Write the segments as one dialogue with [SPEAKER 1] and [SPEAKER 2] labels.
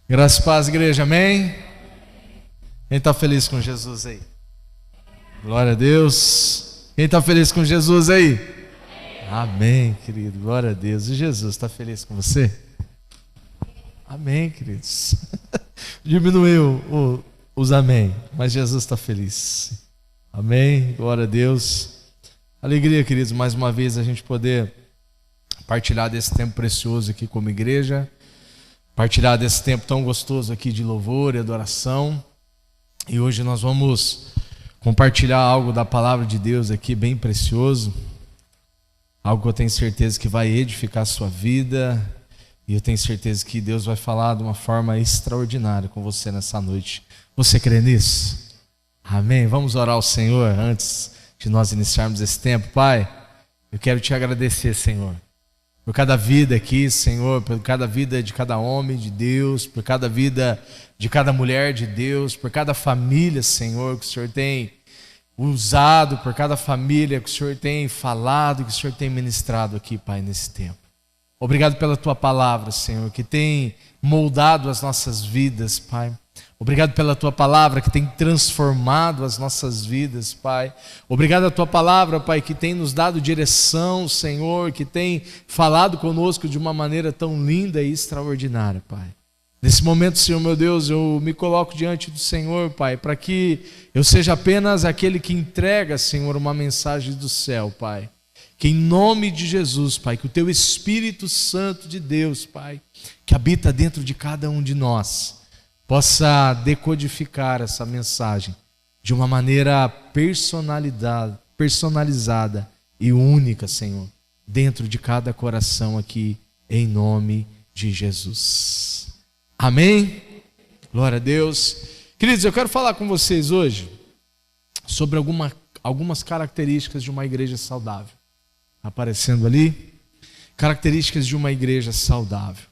[SPEAKER 1] Graça e paz, igreja, amém? Quem está feliz com Jesus aí? Glória a Deus. Quem está feliz com Jesus aí? Amém, querido, glória a Deus. E Jesus está feliz com você? Amém, queridos. Diminuiu os amém, mas Jesus está feliz. Amém, glória a Deus. Alegria, queridos, mais uma vez a gente poder partilhar desse tempo precioso aqui como igreja, partilhar desse tempo tão gostoso aqui de louvor e adoração. E hoje nós vamos compartilhar algo da palavra de Deus aqui bem precioso, algo que eu tenho certeza que vai edificar a sua vida, e eu tenho certeza que Deus vai falar de uma forma extraordinária com você nessa noite. Você crê nisso? Amém? Vamos orar ao Senhor antes de nós iniciarmos esse tempo. Pai, eu quero te agradecer, Senhor, por cada vida aqui, Senhor, por cada vida de cada homem de Deus, por cada vida de cada mulher de Deus, por cada família, Senhor, que o Senhor tem usado, por cada família que o Senhor tem falado, que o Senhor tem ministrado aqui, Pai, nesse tempo. Obrigado pela Tua palavra, Senhor, que tem moldado as nossas vidas, Pai. Obrigado pela Tua palavra que tem transformado as nossas vidas, Pai. Obrigado a Tua palavra, Pai, que tem nos dado direção, Senhor, que tem falado conosco de uma maneira tão linda e extraordinária, Pai. Nesse momento, Senhor, meu Deus, eu me coloco diante do Senhor, Pai, para que eu seja apenas aquele que entrega, Senhor, uma mensagem do céu, Pai. Que em nome de Jesus, Pai, que o Teu Espírito Santo de Deus, Pai, que habita dentro de cada um de nós, possa decodificar essa mensagem de uma maneira personalizada e única, Senhor, dentro de cada coração aqui, em nome de Jesus. Amém? Glória a Deus. Queridos, eu quero falar com vocês hoje sobre algumas características de uma igreja saudável. Aparecendo ali, características de uma igreja saudável.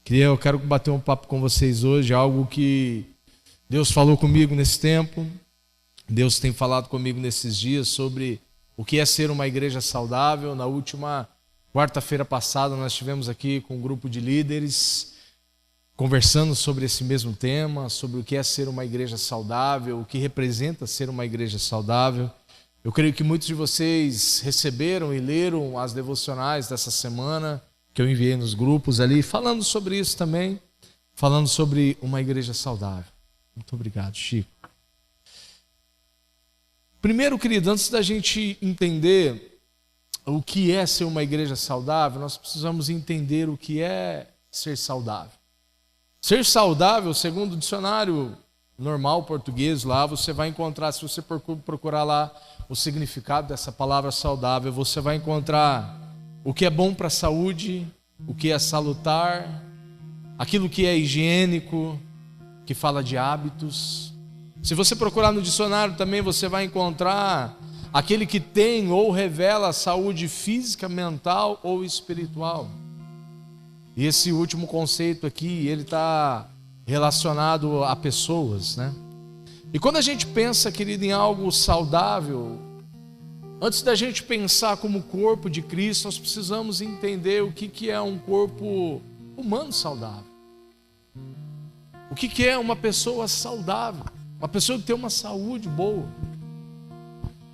[SPEAKER 1] Eu quero bater um papo com vocês hoje, algo que Deus falou comigo nesse tempo, Deus tem falado comigo nesses dias sobre o que é ser uma igreja saudável. Na última quarta-feira passada nós estivemos aqui com um grupo de líderes, conversando sobre esse mesmo tema, sobre o que é ser uma igreja saudável, o que representa ser uma igreja saudável. Eu creio que muitos de vocês receberam e leram as devocionais dessa semana, que eu enviei nos grupos ali, falando sobre isso também, falando sobre uma igreja saudável. Muito obrigado, Chico. Primeiro, querido, antes da gente entender o que é ser uma igreja saudável, nós precisamos entender o que é ser saudável. Ser saudável, segundo o dicionário normal português lá, você vai encontrar, se você procurar lá o significado dessa palavra saudável, você vai encontrar o que é bom para a saúde, o que é salutar, aquilo que é higiênico, que fala de hábitos. Se você procurar no dicionário também, você vai encontrar aquele que tem ou revela saúde física, mental ou espiritual. E esse último conceito aqui, ele está relacionado a pessoas, né? E quando a gente pensa, querido, em algo saudável, antes da gente pensar como corpo de Cristo, nós precisamos entender o que é um corpo humano saudável. O que é uma pessoa saudável, uma pessoa que tem uma saúde boa.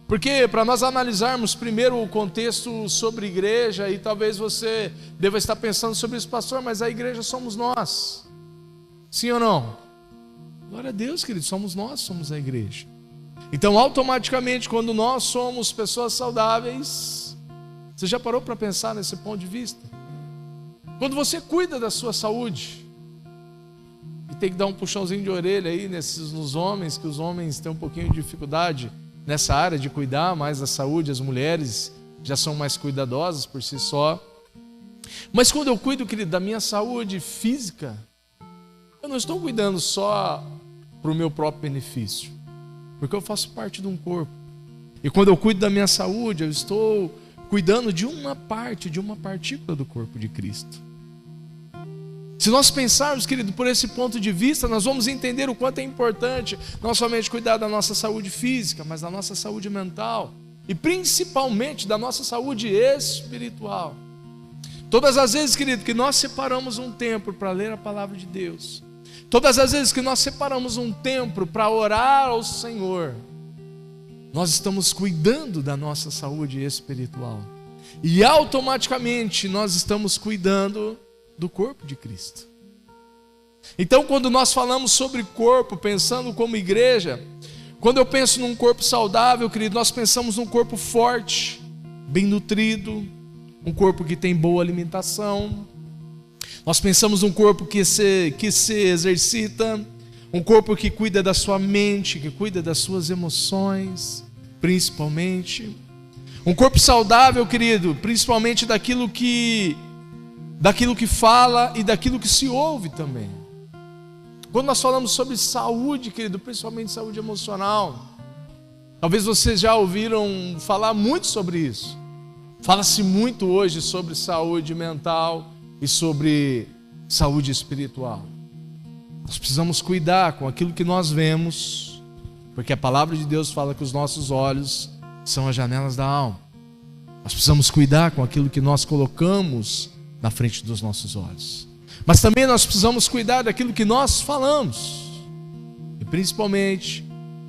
[SPEAKER 1] Porque para nós analisarmos primeiro o contexto sobre igreja, e talvez você deva estar pensando sobre isso, pastor, mas a igreja somos nós. Sim ou não? Glória a Deus, querido, somos nós, somos a igreja. Então, automaticamente, quando nós somos pessoas saudáveis, você já parou para pensar nesse ponto de vista? Quando você cuida da sua saúde, e tem que dar um puxãozinho de orelha aí nos homens, que os homens têm um pouquinho de dificuldade nessa área de cuidar mais da saúde, as mulheres já são mais cuidadosas por si só. Mas quando eu cuido, querido, da minha saúde física, eu não estou cuidando só para o meu próprio benefício, porque eu faço parte de um corpo. E quando eu cuido da minha saúde, eu estou cuidando de uma parte, de uma partícula do corpo de Cristo. Se nós pensarmos, querido, por esse ponto de vista, nós vamos entender o quanto é importante não somente cuidar da nossa saúde física, mas da nossa saúde mental e principalmente da nossa saúde espiritual. Todas as vezes, querido, que nós separamos um tempo para ler a palavra de Deus, Todas as vezes que nós separamos um tempo para orar ao Senhor, nós estamos cuidando da nossa saúde espiritual. E automaticamente nós estamos cuidando do corpo de Cristo. Então, quando nós falamos sobre corpo, pensando como igreja, quando eu penso num corpo saudável, querido, nós pensamos num corpo forte, bem nutrido, um corpo que tem boa alimentação. Nós pensamos num corpo que se exercita, um corpo que cuida da sua mente, que cuida das suas emoções, principalmente. Um corpo saudável, querido, principalmente daquilo que fala e daquilo que se ouve também. Quando nós falamos sobre saúde, querido, principalmente saúde emocional, talvez vocês já ouviram falar muito sobre isso. Fala-se muito hoje sobre saúde mental e sobre saúde espiritual. Nós precisamos cuidar com aquilo que nós vemos, porque a palavra de Deus fala que os nossos olhos são as janelas da alma. Nós precisamos cuidar com aquilo que nós colocamos na frente dos nossos olhos. Mas também nós precisamos cuidar daquilo que nós falamos, e principalmente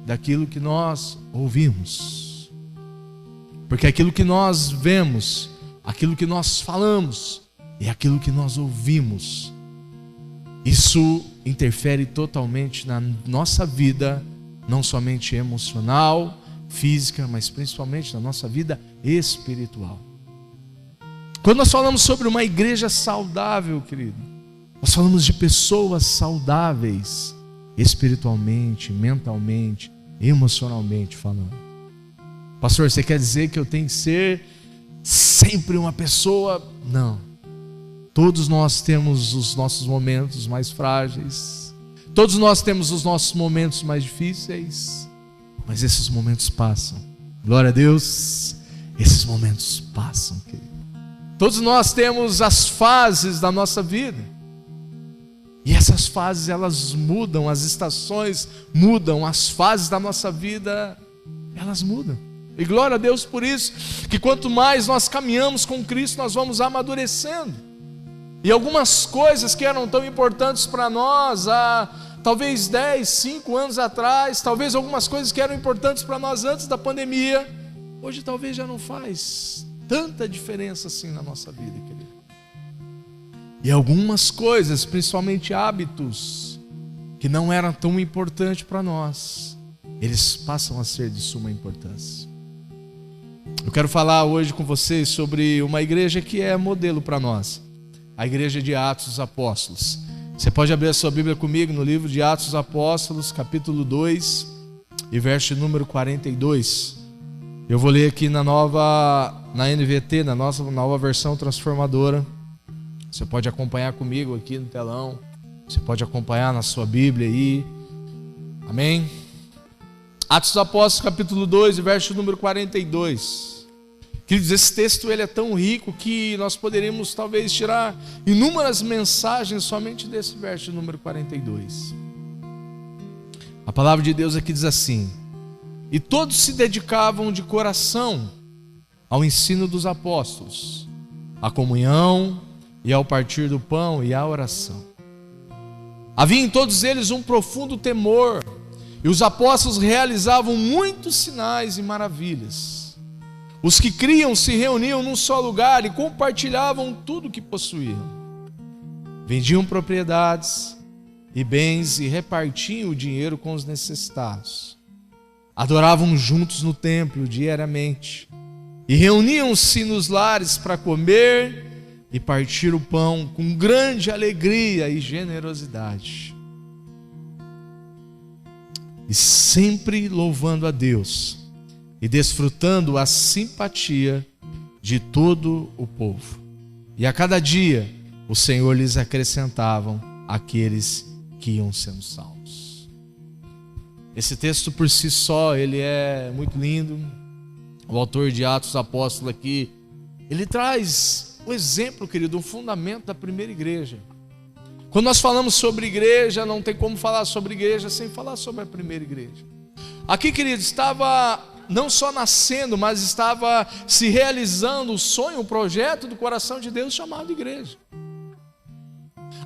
[SPEAKER 1] daquilo que nós ouvimos. Porque aquilo que nós vemos, aquilo que nós falamos e aquilo que nós ouvimos, isso interfere totalmente na nossa vida, não somente emocional, física, mas principalmente na nossa vida espiritual. Quando nós falamos sobre uma igreja saudável, querido, nós falamos de pessoas saudáveis, espiritualmente, mentalmente, emocionalmente falando. Pastor, você quer dizer que eu tenho que ser sempre uma pessoa? Não. Todos nós temos os nossos momentos mais frágeis, todos nós temos os nossos momentos mais difíceis, mas esses momentos passam. Glória a Deus, esses momentos passam, querido. Todos nós temos as fases da nossa vida, e essas fases elas mudam, as estações mudam, as fases da nossa vida elas mudam. E glória a Deus por isso, que quanto mais nós caminhamos com Cristo, nós vamos amadurecendo. E algumas coisas que eram tão importantes para nós há talvez 10, 5 anos atrás, talvez algumas coisas que eram importantes para nós antes da pandemia, hoje talvez já não faz tanta diferença assim na nossa vida, querido. E algumas coisas, principalmente hábitos, que não eram tão importantes para nós, eles passam a ser de suma importância. Eu quero falar hoje com vocês sobre uma igreja que é modelo para nós, a igreja de Atos dos Apóstolos. Você pode abrir a sua Bíblia comigo no livro de Atos dos Apóstolos, capítulo 2 e verso número 42. Eu vou ler aqui na NVT, na nossa nova versão transformadora. Você pode acompanhar comigo aqui no telão, você pode acompanhar na sua Bíblia aí. Amém? Atos dos Apóstolos, capítulo 2 e verso número 42. Queridos, esse texto ele é tão rico que nós poderíamos talvez tirar inúmeras mensagens somente desse verso número 42. A palavra de Deus aqui diz assim: e todos se dedicavam de coração ao ensino dos apóstolos, à comunhão e ao partir do pão e à oração. Havia em todos eles um profundo temor, e os apóstolos realizavam muitos sinais e maravilhas. Os que criam se reuniam num só lugar e compartilhavam tudo o que possuíam. Vendiam propriedades e bens e repartiam o dinheiro com os necessitados. Adoravam juntos no templo diariamente e reuniam-se nos lares para comer e partir o pão com grande alegria e generosidade. E sempre louvando a Deus e desfrutando a simpatia de todo o povo. E a cada dia o Senhor lhes acrescentavam aqueles que iam sendo salvos. Esse texto por si só, ele é muito lindo. O autor de Atos dos Apóstolos aqui, ele traz um exemplo, querido, um fundamento da primeira igreja. Quando nós falamos sobre igreja, não tem como falar sobre igreja sem falar sobre a primeira igreja. Aqui, querido, estava não só nascendo, mas estava se realizando o sonho, o projeto do coração de Deus chamado igreja.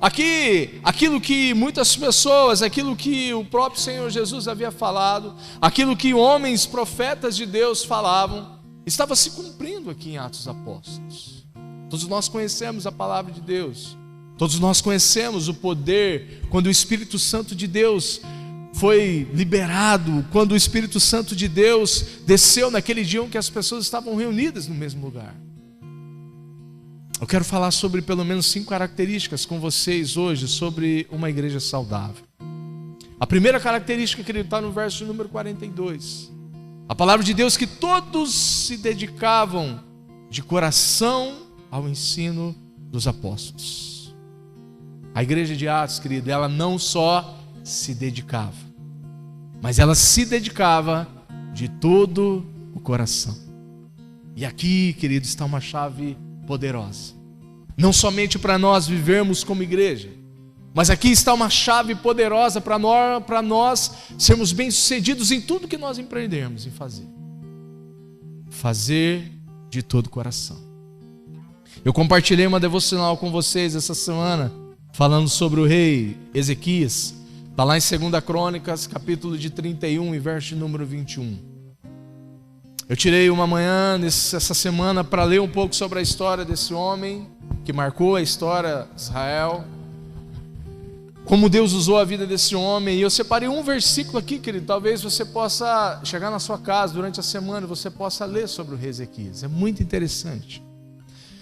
[SPEAKER 1] Aqui, aquilo que muitas pessoas, aquilo que o próprio Senhor Jesus havia falado, aquilo que homens, profetas de Deus falavam, estava se cumprindo aqui em Atos dos Apóstolos. Todos nós conhecemos a palavra de Deus, todos nós conhecemos o poder, quando o Espírito Santo de Deus foi liberado, quando o Espírito Santo de Deus desceu naquele dia em que as pessoas estavam reunidas no mesmo lugar. Eu quero falar sobre pelo menos 5 características com vocês hoje sobre uma igreja saudável. A primeira característica, querido, está no verso número 42. A palavra de Deus que todos se dedicavam de coração ao ensino dos apóstolos. A igreja de Atos, querido, ela não só se dedicava, mas ela se dedicava de todo o coração. E aqui, querido, está uma chave poderosa. Não somente para nós vivermos como igreja, mas aqui está uma chave poderosa para nós sermos bem-sucedidos em tudo que nós empreendermos em fazer. Fazer de todo o coração. Eu compartilhei uma devocional com vocês essa semana, falando sobre o rei Ezequias. Está lá em 2 Crônicas, capítulo de 31 e verso número 21. Eu tirei uma manhã essa semana para ler um pouco sobre a história desse homem que marcou a história de Israel, como Deus usou a vida desse homem. E eu separei um versículo aqui, querido, talvez você possa chegar na sua casa durante a semana e você possa ler sobre o rei Ezequias. É muito interessante.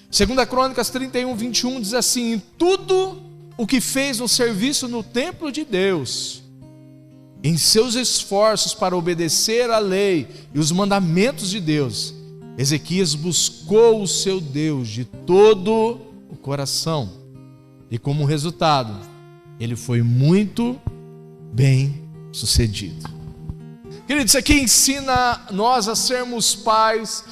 [SPEAKER 1] 2 Crônicas 31, 21 diz assim: em tudo o que fez no serviço no templo de Deus, em seus esforços para obedecer à lei e os mandamentos de Deus, Ezequias buscou o seu Deus de todo o coração. E como resultado, ele foi muito bem sucedido. Querido, isso aqui ensina nós a sermos pais,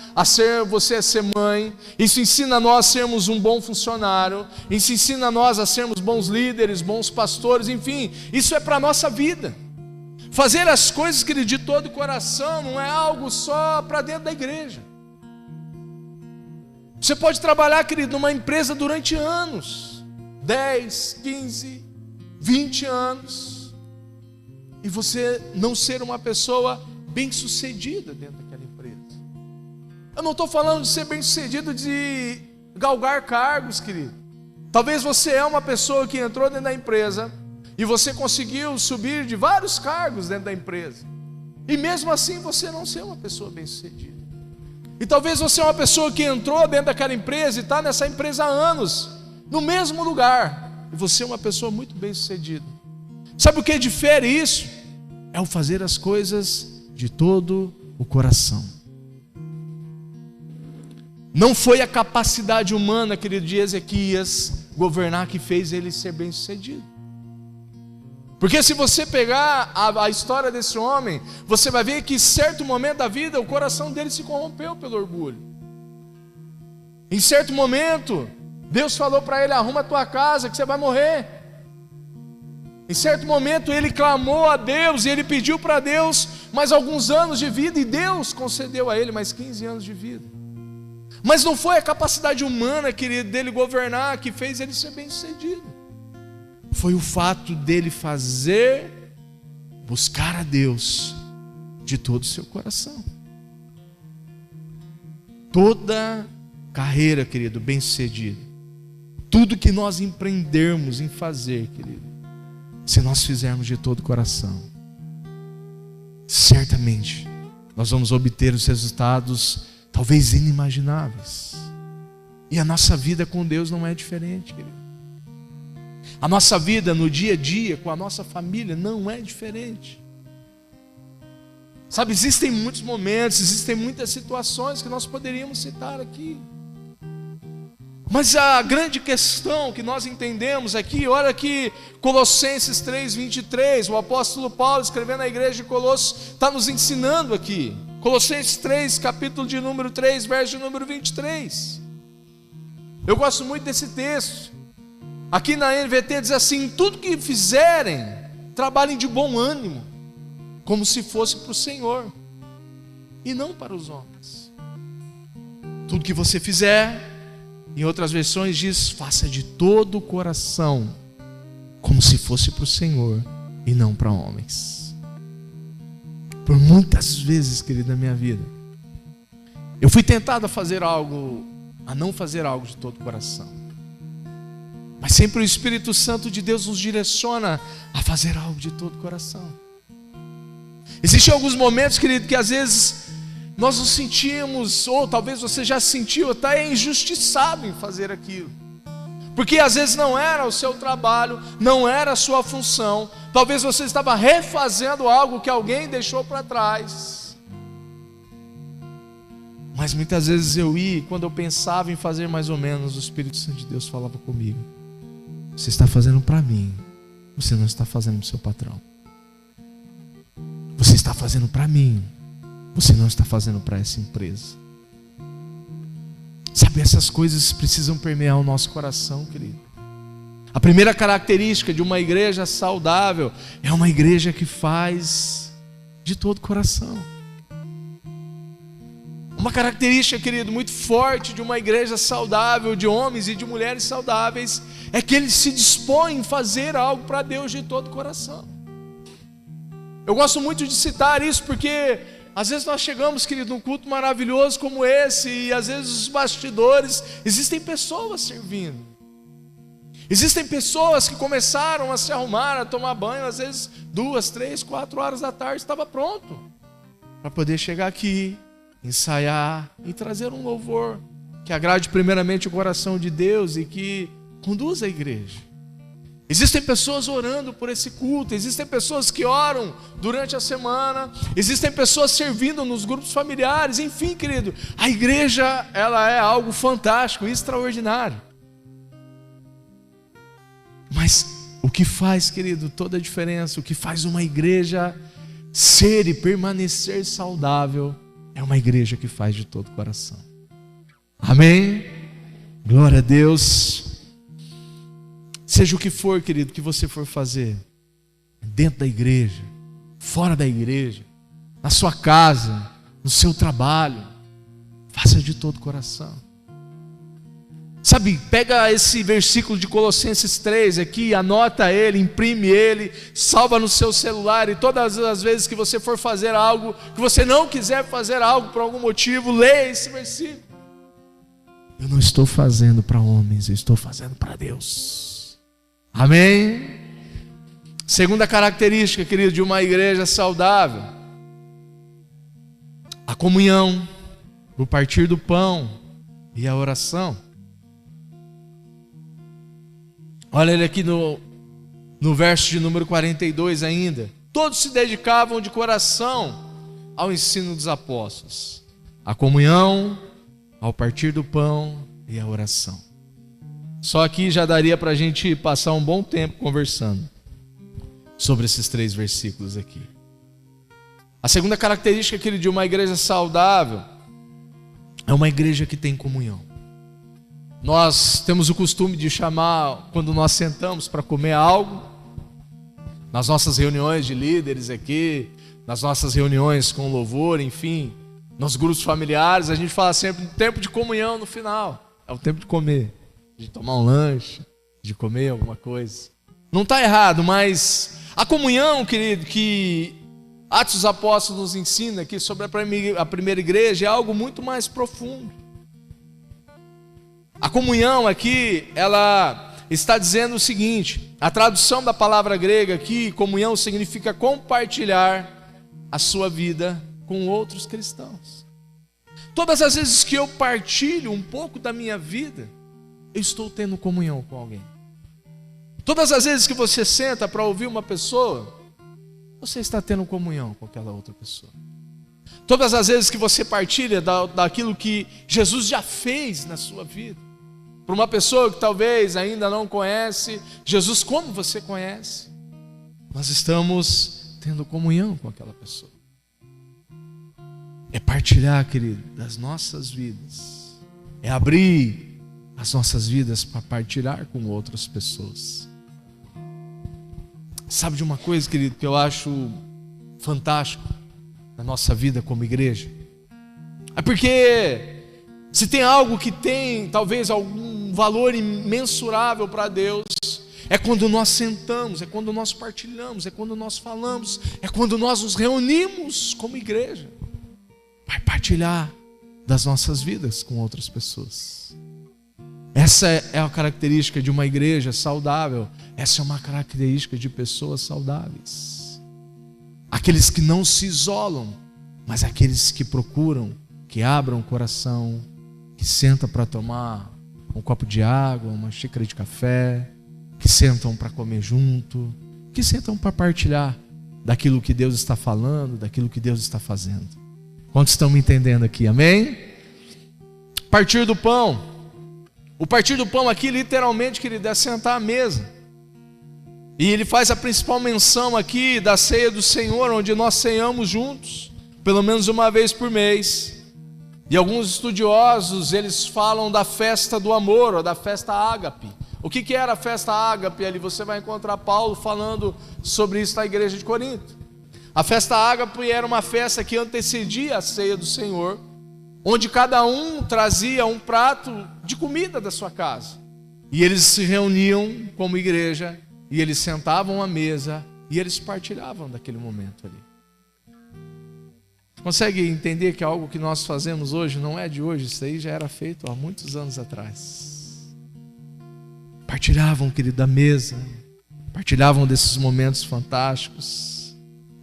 [SPEAKER 1] você a ser mãe. Isso ensina nós a sermos um bom funcionário. Isso ensina nós a sermos bons líderes, bons pastores, enfim. Isso é para a nossa vida. Fazer as coisas, querido, de todo o coração não é algo só para dentro da igreja. Você pode trabalhar, querido, numa empresa durante anos, 10, 15, 20 anos, e você não ser uma pessoa bem-sucedida dentro daquela empresa. Eu não estou falando de ser bem-sucedido de galgar cargos, querido. Talvez você é uma pessoa que entrou dentro da empresa e você conseguiu subir de vários cargos dentro da empresa, e mesmo assim você não ser uma pessoa bem-sucedida. E talvez você é uma pessoa que entrou dentro daquela empresa e está nessa empresa há anos, no mesmo lugar, e você é uma pessoa muito bem-sucedida. Sabe o que difere isso? É o fazer as coisas de todo o coração. Não foi a capacidade humana, querido, de Ezequias governar que fez ele ser bem-sucedido. Porque se você pegar a história desse homem, você vai ver que em certo momento da vida o coração dele se corrompeu pelo orgulho. Em certo momento, Deus falou para ele: arruma a tua casa que você vai morrer. Em certo momento ele clamou a Deus e ele pediu para Deus mais alguns anos de vida, e Deus concedeu a ele mais 15 anos de vida. Mas não foi a capacidade humana, querido, dele governar que fez ele ser bem-sucedido. Foi o fato dele buscar a Deus de todo o seu coração. Toda carreira, querido, bem-sucedida, tudo que nós empreendermos em fazer, querido, se nós fizermos de todo o coração, certamente nós vamos obter os resultados talvez inimagináveis. E a nossa vida com Deus não é diferente, querido. A nossa vida no dia a dia com a nossa família não é diferente. Sabe, existem muitos momentos, existem muitas situações que nós poderíamos citar aqui. Mas a grande questão que nós entendemos aqui, olha que Colossenses 3:23, o apóstolo Paulo escrevendo à igreja de Colossos, está nos ensinando aqui. Colossenses 3, capítulo de número 3, verso de número 23. Eu gosto muito desse texto. Aqui na NVT diz assim: tudo que fizerem, trabalhem de bom ânimo, como se fosse para o Senhor e não para os homens. Tudo que você fizer, em outras versões diz, faça de todo o coração, como se fosse para o Senhor e não para homens. Por muitas vezes, querido, na minha vida, eu fui tentado a não fazer algo de todo o coração. Mas sempre o Espírito Santo de Deus nos direciona a fazer algo de todo o coração. Existem alguns momentos, querido, que às vezes nós nos sentimos, ou talvez você já se sentiu até injustiçado em fazer aquilo. Porque às vezes não era o seu trabalho, não era a sua função. Talvez você estava refazendo algo que alguém deixou para trás. Mas muitas vezes quando eu pensava em fazer mais ou menos, o Espírito Santo de Deus falava comigo: você está fazendo para mim, você não está fazendo para o seu patrão. Você está fazendo para mim, você não está fazendo para essa empresa. Sabe, essas coisas precisam permear o nosso coração, querido. A primeira característica de uma igreja saudável é uma igreja que faz de todo o coração. Uma característica, querido, muito forte de uma igreja saudável, de homens e de mulheres saudáveis, é que eles se dispõem a fazer algo para Deus de todo o coração. Eu gosto muito de citar isso porque às vezes nós chegamos, querido, num culto maravilhoso como esse, e às vezes os bastidores, existem pessoas servindo. Existem pessoas que começaram a se arrumar, a tomar banho, às vezes 2, 3, 4 horas da tarde, estava pronto para poder chegar aqui, ensaiar e trazer um louvor que agrade primeiramente o coração de Deus e que conduza a igreja. Existem pessoas orando por esse culto, existem pessoas que oram durante a semana, existem pessoas servindo nos grupos familiares, enfim, querido, a igreja, ela é algo fantástico, extraordinário. Mas o que faz, querido, toda a diferença, o que faz uma igreja ser e permanecer saudável, é uma igreja que faz de todo o coração. Amém? Glória a Deus. Seja o que for, querido, que você for fazer, dentro da igreja, fora da igreja, na sua casa, no seu trabalho, faça de todo o coração. Sabe, pega esse versículo de Colossenses 3 aqui, anota ele, imprime ele, salva no seu celular, e todas as vezes que você for fazer algo, que você não quiser fazer algo por algum motivo, leia esse versículo. Eu não estou fazendo para homens, eu estou fazendo para Deus. Amém? Segunda característica, querido, de uma igreja saudável: a comunhão, o partir do pão e a oração. Olha ele aqui no verso de número 42 ainda. Todos se dedicavam de coração ao ensino dos apóstolos, à comunhão, ao partir do pão e à oração. Só aqui já daria para a gente passar um bom tempo conversando sobre esses 3 versículos aqui. A segunda característica, querido, de uma igreja saudável é uma igreja que tem comunhão. Nós temos o costume de chamar, quando nós sentamos para comer algo, nas nossas reuniões de líderes aqui, nas nossas reuniões com louvor, enfim, nos grupos familiares, a gente fala sempre tempo de comunhão no final. É o tempo de comer, de tomar um lanche, de comer alguma coisa. Não está errado, mas a comunhão, querido, que Atos dos Apóstolos nos ensina aqui sobre a primeira igreja é algo muito mais profundo. A comunhão aqui, ela está dizendo o seguinte: a tradução da palavra grega aqui, comunhão, significa compartilhar a sua vida com outros cristãos. Todas as vezes que eu partilho um pouco da minha vida, eu estou tendo comunhão com alguém. Todas as vezes que você senta para ouvir uma pessoa, você está tendo comunhão com aquela outra pessoa. Todas as vezes que você partilha daquilo que Jesus já fez na sua vida, para uma pessoa que talvez ainda não conhece Jesus como você conhece, nós estamos tendo comunhão com aquela pessoa. É partilhar, querido, das nossas vidas. É abrir as nossas vidas para partilhar com outras pessoas. Sabe de uma coisa, querido, que eu acho fantástico na nossa vida como igreja? É porque se tem algo que tem talvez algum valor imensurável para Deus, é quando nós sentamos, é quando nós partilhamos, é quando nós falamos, é quando nós nos reunimos como igreja para partilhar das nossas vidas com outras pessoas. Essa é a característica de uma igreja saudável. Essa é uma característica de pessoas saudáveis. Aqueles que não se isolam, mas aqueles que procuram, que abram o coração, que sentam para tomar um copo de água, uma xícara de café, que sentam para comer junto, que sentam para partilhar daquilo que Deus está falando, daquilo que Deus está fazendo. Quantos estão me entendendo aqui? Amém? Partir do pão. O partir do pão aqui, literalmente, querido, é sentar à mesa. E ele faz a principal menção aqui da ceia do Senhor, onde nós ceamos juntos, pelo menos uma vez por mês. E alguns estudiosos, eles falam da festa do amor, ou da festa ágape. O que era a festa ágape ali? Você vai encontrar Paulo falando sobre isso na igreja de Corinto. A festa ágape era uma festa que antecedia a ceia do Senhor, onde cada um trazia um prato de comida da sua casa. E eles se reuniam como igreja, e eles sentavam à mesa, e eles partilhavam daquele momento ali. Consegue entender que algo que nós fazemos hoje não é de hoje? Isso aí já era feito há muitos anos atrás. Partilhavam, querido, da mesa, partilhavam desses momentos fantásticos.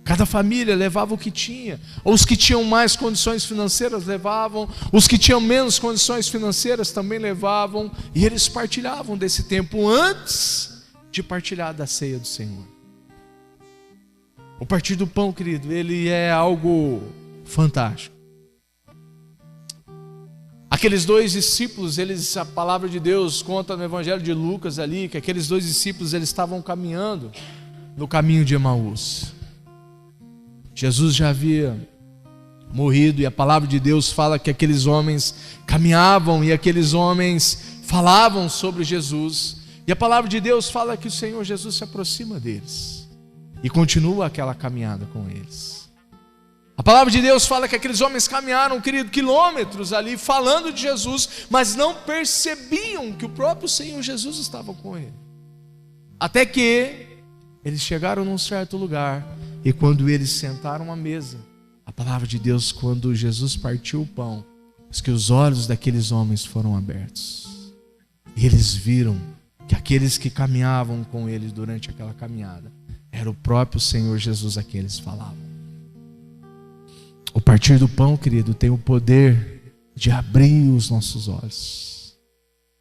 [SPEAKER 1] Cada família levava o que tinha. Os que tinham mais condições financeiras levavam, os que tinham menos condições financeiras também levavam, e eles partilhavam desse tempo antes de partilhar da ceia do Senhor. O partir do pão, querido, ele é algo fantástico. Aqueles dois discípulos, a palavra de Deus conta no Evangelho de Lucas ali, que aqueles dois discípulos, eles estavam caminhando no caminho de Emaús. Jesus já havia morrido, e a palavra de Deus fala que aqueles homens caminhavam, e aqueles homens falavam sobre Jesus, e a palavra de Deus fala que o Senhor Jesus se aproxima deles, e continua aquela caminhada com eles. A palavra de Deus fala que aqueles homens caminharam, querido, quilômetros ali falando de Jesus, mas não percebiam que o próprio Senhor Jesus estava com ele. Até que eles chegaram num certo lugar, e quando eles sentaram à mesa, a palavra de Deus, quando Jesus partiu o pão, diz que os olhos daqueles homens foram abertos. E eles viram que aqueles que caminhavam com eles durante aquela caminhada, era o próprio Senhor Jesus a quem eles falavam. O partir do pão, querido, tem o poder de abrir os nossos olhos.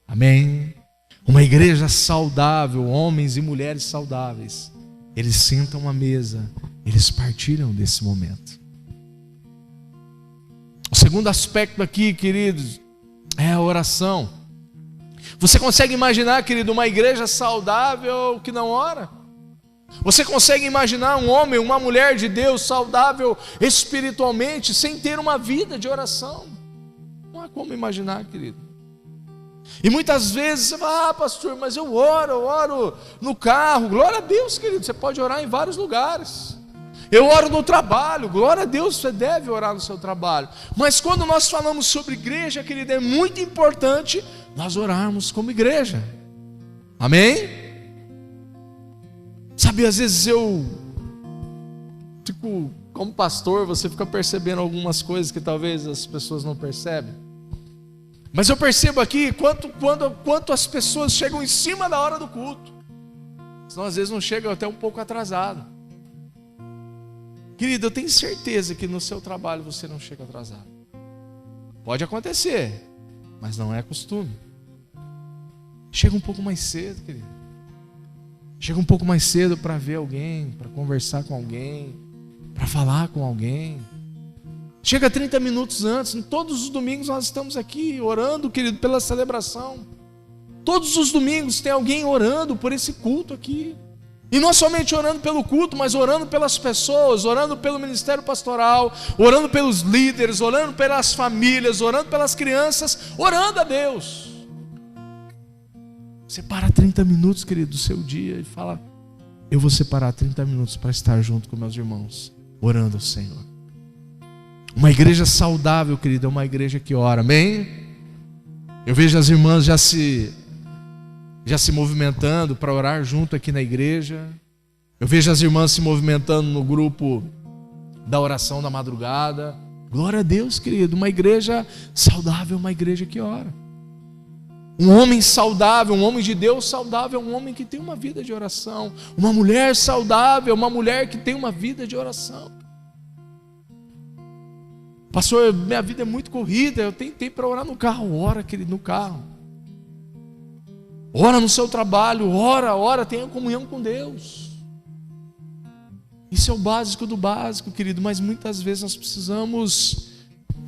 [SPEAKER 1] Amém? Uma igreja saudável, homens e mulheres saudáveis, eles sentam à mesa, eles partilham desse momento. O segundo aspecto aqui, queridos, é a oração. Você consegue imaginar, querido, uma igreja saudável que não ora? Você consegue imaginar um homem, uma mulher de Deus saudável espiritualmente, sem ter uma vida de oração? Não há como imaginar, querido. E muitas vezes você fala: pastor, mas eu oro no carro. Glória a Deus, querido, você pode orar em vários lugares. Eu oro no trabalho. Glória a Deus, você deve orar no seu trabalho. Mas quando nós falamos sobre igreja, querido, é muito importante nós orarmos como igreja. Amém? Sabe, às vezes eu fico, como pastor, você fica percebendo algumas coisas que talvez as pessoas não percebem. Mas eu percebo aqui quanto as pessoas chegam em cima da hora do culto. Senão às vezes não chegam até um pouco atrasado. Querido, eu tenho certeza que no seu trabalho você não chega atrasado. Pode acontecer, mas não é costume. Chega um pouco mais cedo, querido. Chega um pouco mais cedo para ver alguém, para conversar com alguém, para falar com alguém. Chega 30 minutos antes. Todos os domingos nós estamos aqui orando, querido, pela celebração. Todos os domingos tem alguém orando por esse culto aqui. E não somente orando pelo culto, mas orando pelas pessoas, orando pelo ministério pastoral, orando pelos líderes, orando pelas famílias, orando pelas crianças, orando a Deus. Separa 30 minutos, querido, do seu dia e fala: eu vou separar 30 minutos para estar junto com meus irmãos, orando ao Senhor. Uma igreja saudável, querido, é uma igreja que ora, amém? Eu vejo as irmãs já se já se movimentando para orar junto aqui na igreja. Eu vejo as irmãs se movimentando no grupo da oração da madrugada. Glória a Deus, querido. Uma igreja saudável é uma igreja que ora. Um homem saudável, um homem de Deus saudável é um homem que tem uma vida de oração. Uma mulher saudável é uma mulher que tem uma vida de oração. Pastor, minha vida é muito corrida, eu tentei para orar no carro. Ora, querido, no carro. Ora no seu trabalho, ora, tenha comunhão com Deus. Isso é o básico do básico, querido, mas muitas vezes nós precisamos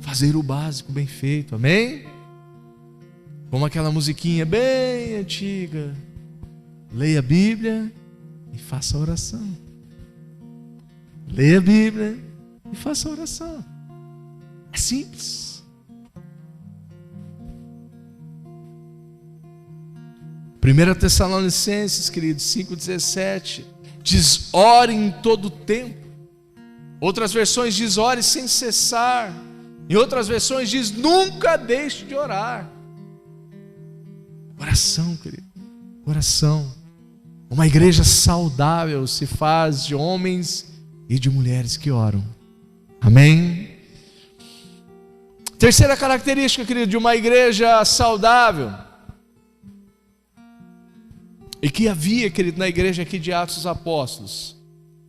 [SPEAKER 1] fazer o básico bem feito, amém? Como aquela musiquinha bem antiga. Leia a Bíblia e faça a oração. Leia a Bíblia e faça a oração. É simples. 1 Tessalonicenses, queridos, 5,17 diz: ore em todo tempo. Outras versões diz: ore sem cessar. Em outras versões diz: nunca deixe de orar. Oração, querido, oração. Uma igreja saudável se faz de homens e de mulheres que oram. Amém? Terceira característica, querido, de uma igreja saudável. E que havia, querido, na igreja aqui de Atos dos Apóstolos,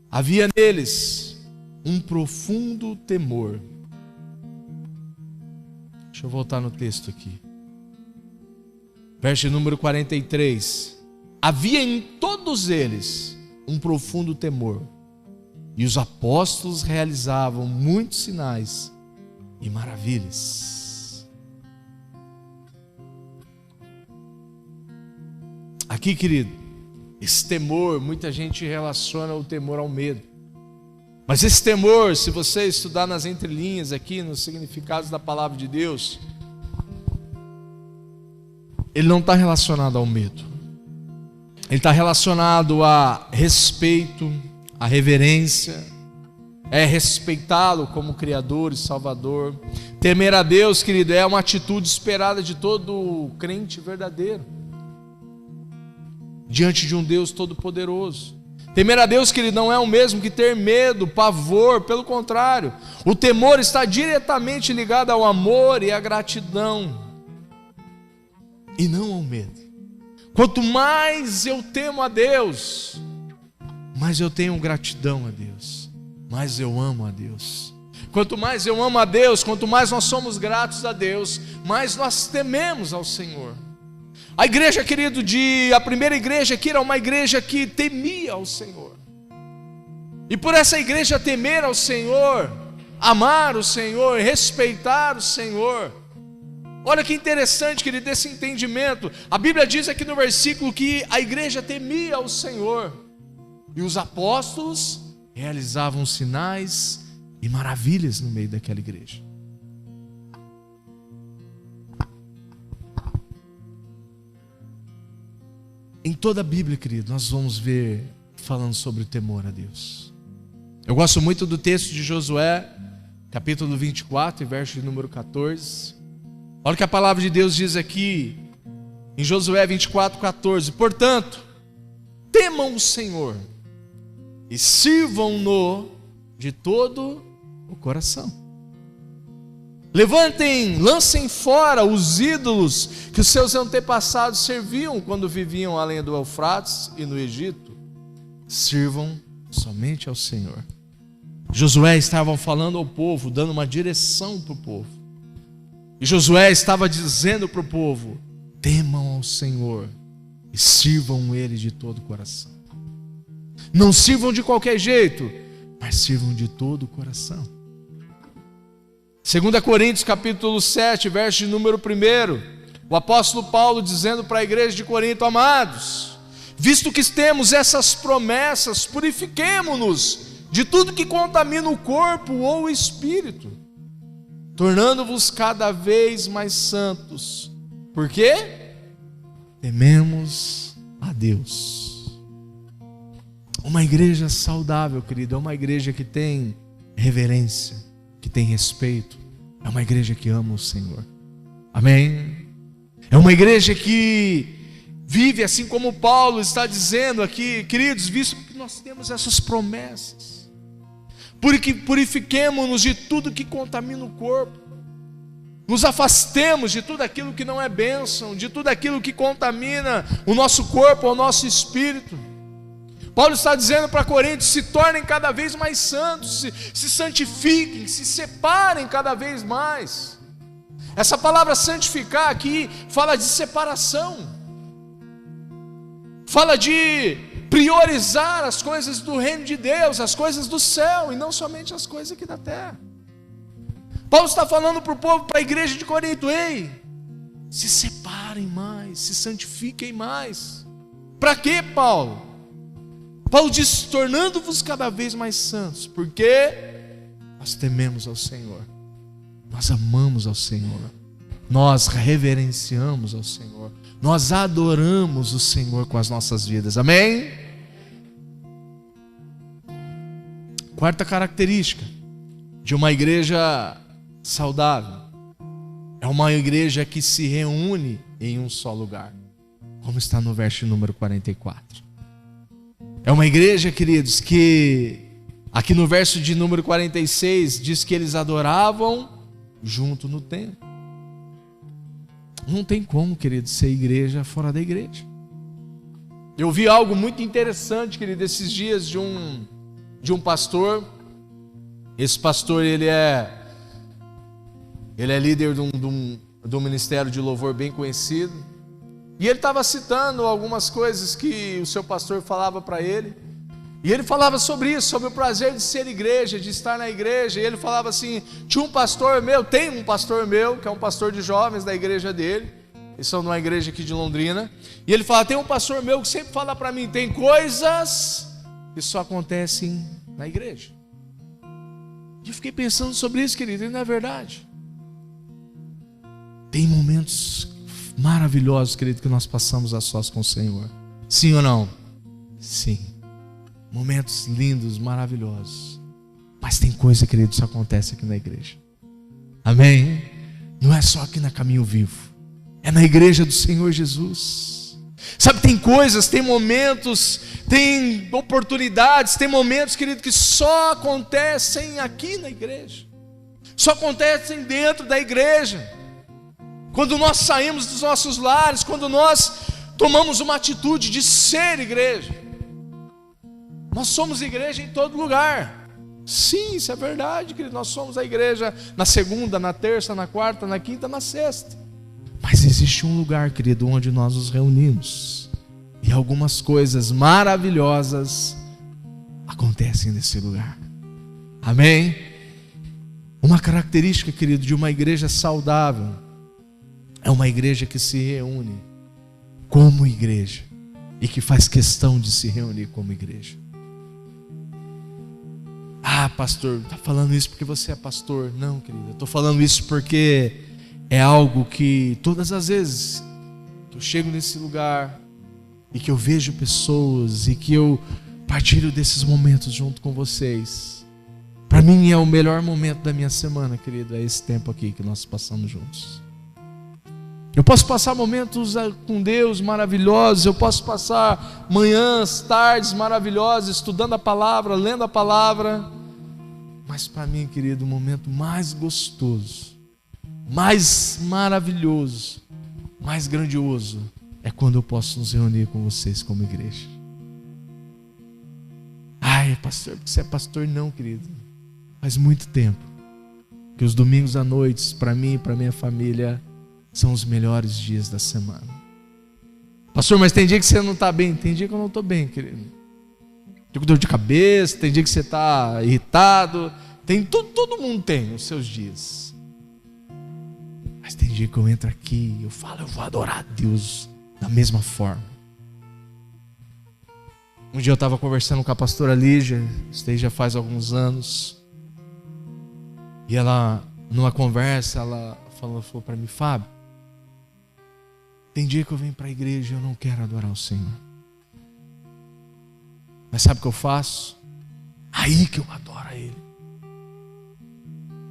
[SPEAKER 1] havia neles um profundo temor. Deixa eu voltar no texto aqui. Verso número 43. Havia em todos eles um profundo temor, e os apóstolos realizavam muitos sinais e maravilhas. Aqui, querido, esse temor, muita gente relaciona o temor ao medo. Mas esse temor, se você estudar nas entrelinhas aqui, nos significados da palavra de Deus, ele não está relacionado ao medo. Ele está relacionado a respeito, a reverência, é respeitá-lo como Criador e Salvador. Temer a Deus, querido, é uma atitude esperada de todo crente verdadeiro diante de um Deus todo-poderoso. Temer a Deus, querido, não é o mesmo que ter medo, pavor. Pelo contrário, o temor está diretamente ligado ao amor e à gratidão, e não ao medo. Quanto mais eu temo a Deus, mais eu tenho gratidão a Deus, mais eu amo a Deus. Quanto mais eu amo a Deus, quanto mais nós somos gratos a Deus, mais nós tememos ao Senhor. A igreja, querido, a primeira igreja aqui era uma igreja que temia ao Senhor. E por essa igreja temer ao Senhor, amar o Senhor, respeitar o Senhor. Olha que interessante, querido, esse entendimento. A Bíblia diz aqui no versículo que a igreja temia ao Senhor. E os apóstolos realizavam sinais e maravilhas no meio daquela igreja. Em toda a Bíblia, querido, nós vamos ver falando sobre o temor a Deus. Eu gosto muito do texto de Josué, capítulo 24, e verso de número 14. Olha o que a palavra de Deus diz aqui, em Josué 24, 14. Portanto, temam o Senhor e sirvam-no de todo o coração. Levantem, lancem fora os ídolos que os seus antepassados serviam quando viviam além do Eufrates e no Egito. Sirvam somente ao Senhor. Josué estava falando ao povo, dando uma direção para o povo. E Josué estava dizendo para o povo: temam ao Senhor e sirvam Ele de todo o coração. Não sirvam de qualquer jeito, mas sirvam de todo o coração. 2 Coríntios capítulo 7, verso de número 1, o apóstolo Paulo dizendo para a igreja de Corinto: amados, visto que temos essas promessas, purifiquemo-nos de tudo que contamina o corpo ou o espírito, tornando-vos cada vez mais santos. Por quê? Tememos a Deus. Uma igreja saudável, querido, é uma igreja que tem reverência, que tem respeito, é uma igreja que ama o Senhor. Amém? É uma igreja que Vive assim como Paulo está dizendo aqui, queridos, visto que nós temos essas promessas. Purifiquemo-nos de tudo que contamina o corpo. Nos afastemos de tudo aquilo que não é bênção, de tudo aquilo que contamina o nosso corpo, o nosso espírito. Paulo está dizendo para Coríntios: se tornem cada vez mais santos, se santifiquem, se separem cada vez mais. Essa palavra santificar aqui fala de separação, fala de priorizar as coisas do reino de Deus, as coisas do céu, e não somente as coisas aqui da terra. Paulo está falando para o povo, para a igreja de Corinto: ei, se separem mais, se santifiquem mais. Para quê, Paulo? Paulo diz: tornando-vos cada vez mais santos, porque nós tememos ao Senhor, nós amamos ao Senhor, nós reverenciamos ao Senhor, nós adoramos o Senhor com as nossas vidas, amém? Quarta característica de uma igreja saudável é uma igreja que se reúne em um só lugar, como está no verso número 44. É uma igreja, queridos, que aqui no verso de número 46 diz que eles adoravam junto no templo. Não tem como, queridos, ser igreja fora da igreja. Eu vi algo muito interessante, querido, esses dias de um pastor. Esse pastor, ele é líder de um ministério de louvor bem conhecido. E ele estava citando algumas coisas que o seu pastor falava para ele. E ele falava sobre isso, sobre o prazer de ser igreja, de estar na igreja. E ele falava assim: tem um pastor meu, que é um pastor de jovens da igreja dele. Eles são de uma igreja aqui de Londrina. E ele fala: tem um pastor meu que sempre fala para mim, tem coisas que só acontecem na igreja. E eu fiquei pensando sobre isso, querido, e não é verdade. Tem momentos maravilhosos, querido, que nós passamos a sós com o Senhor. Sim ou não? Sim. Momentos lindos, maravilhosos. Mas tem coisa, querido, que só acontece aqui na igreja. Amém? Não é só aqui na Caminho Vivo. É na igreja do Senhor Jesus. Sabe, tem coisas, tem momentos, tem oportunidades, tem momentos, querido, que só acontecem aqui na igreja. Só acontecem dentro da igreja. Quando nós saímos dos nossos lares, quando nós tomamos uma atitude de ser igreja. Nós somos igreja em todo lugar. Sim, isso é verdade, querido. Nós somos a igreja na segunda, na terça, na quarta, na quinta, na sexta. Mas existe um lugar, querido, onde nós nos reunimos. E algumas coisas maravilhosas acontecem nesse lugar. Amém? Uma característica, querido, de uma igreja saudável é uma igreja que se reúne como igreja e que faz questão de se reunir como igreja. Ah, pastor, está falando isso porque você é pastor? Não, querido, eu estou falando isso porque é algo que todas as vezes que eu chego nesse lugar e que eu vejo pessoas e que eu partilho desses momentos junto com vocês, para mim é o melhor momento da minha semana, querido, é esse tempo aqui que nós passamos juntos. Eu posso passar momentos com Deus maravilhosos, eu posso passar manhãs, tardes maravilhosas, estudando a palavra, lendo a palavra. Mas para mim, querido, o momento mais gostoso, mais maravilhoso, mais grandioso, é quando eu posso nos reunir com vocês como igreja. Ai, pastor, porque você é pastor? Não, querido. Faz muito tempo que os domingos à noite, para mim e para minha família, são os melhores dias da semana. Pastor, mas tem dia que você não está bem. Tem dia que eu não estou bem, querido. Estou com dor de cabeça, tem dia que você está irritado. Todo mundo tem os seus dias. Mas tem dia que eu entro aqui e eu falo, eu vou adorar a Deus da mesma forma. Um dia eu estava conversando com a pastora Lígia, isso aí já faz alguns anos. E ela, numa conversa, ela falou para mim: Fábio, tem dia que eu venho para a igreja e eu não quero adorar o Senhor. Mas sabe o que eu faço? Aí que eu adoro a Ele.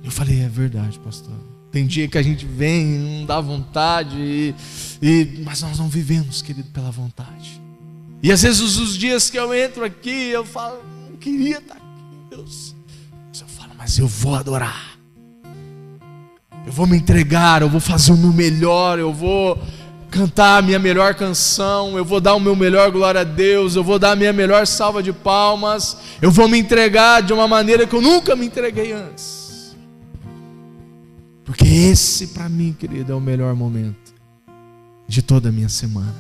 [SPEAKER 1] Eu falei: é verdade, pastor. Tem dia que a gente vem, não dá vontade, mas nós não vivemos, querido, pela vontade. E às vezes os dias que eu entro aqui, eu falo, não queria estar aqui, Deus. Mas eu falo, mas eu vou adorar. Eu vou me entregar, eu vou fazer o meu melhor, eu vou cantar a minha melhor canção, eu vou dar o meu melhor glória a Deus, eu vou dar a minha melhor salva de palmas, eu vou me entregar de uma maneira que eu nunca me entreguei antes. Porque esse para mim, querido, é o melhor momento de toda a minha semana.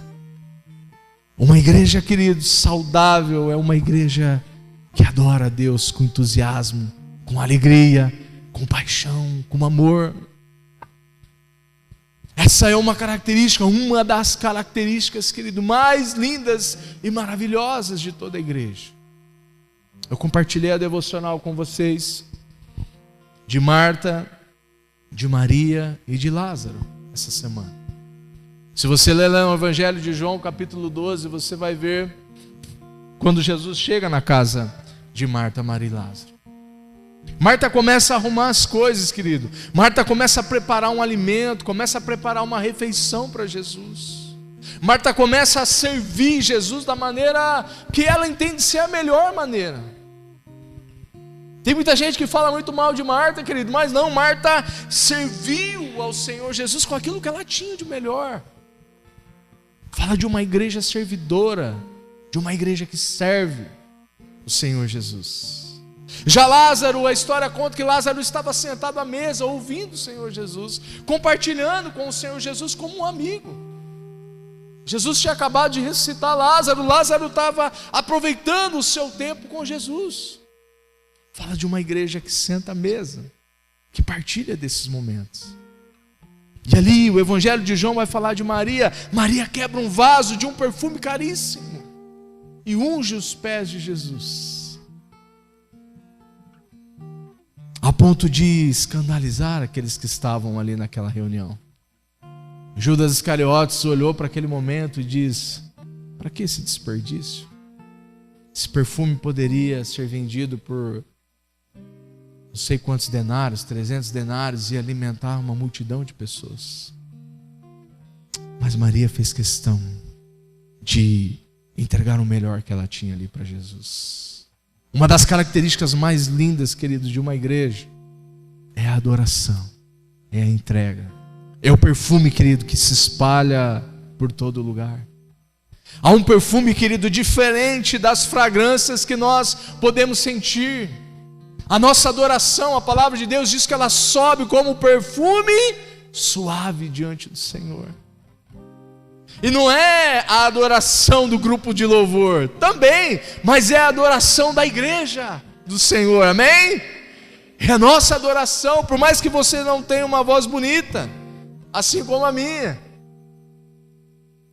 [SPEAKER 1] Uma igreja, querido, saudável é uma igreja que adora a Deus com entusiasmo, com alegria, com paixão, com amor. Essa é uma das características, querido, mais lindas e maravilhosas de toda a igreja. Eu compartilhei a devocional com vocês de Marta, de Maria e de Lázaro essa semana. Se você ler o Evangelho de João, capítulo 12, você vai ver quando Jesus chega na casa de Marta, Maria e Lázaro. Marta começa a arrumar as coisas, querido. Marta começa a preparar um alimento, começa a preparar uma refeição para Jesus. Marta começa a servir Jesus da maneira que ela entende ser a melhor maneira. Tem muita gente que fala muito mal de Marta, querido, mas não, Marta serviu ao Senhor Jesus com aquilo que ela tinha de melhor. Fala de uma igreja servidora, de uma igreja que serve o Senhor Jesus. Já Lázaro, a história conta que Lázaro estava sentado à mesa, ouvindo o Senhor Jesus, compartilhando com o Senhor Jesus como um amigo. Jesus tinha acabado de ressuscitar Lázaro, Lázaro estava aproveitando o seu tempo com Jesus. Fala de uma igreja que senta à mesa, que partilha desses momentos. E ali o Evangelho de João vai falar de Maria. Maria quebra um vaso de um perfume caríssimo e unge os pés de Jesus, a ponto de escandalizar aqueles que estavam ali naquela reunião. Judas Iscariotes olhou para aquele momento e diz: para que esse desperdício? Esse perfume poderia ser vendido por não sei quantos denários, 300 denários, e alimentar uma multidão de pessoas. Mas Maria fez questão de entregar o melhor que ela tinha ali para Jesus. Uma das características mais lindas, queridos, de uma igreja é a adoração, é a entrega, é o perfume, querido, que se espalha por todo lugar. Há um perfume, querido, diferente das fragrâncias que nós podemos sentir. A nossa adoração, a palavra de Deus diz que ela sobe como perfume suave diante do Senhor. E não é a adoração do grupo de louvor, também, mas é a adoração da igreja do Senhor, amém? É a nossa adoração, por mais que você não tenha uma voz bonita, assim como a minha.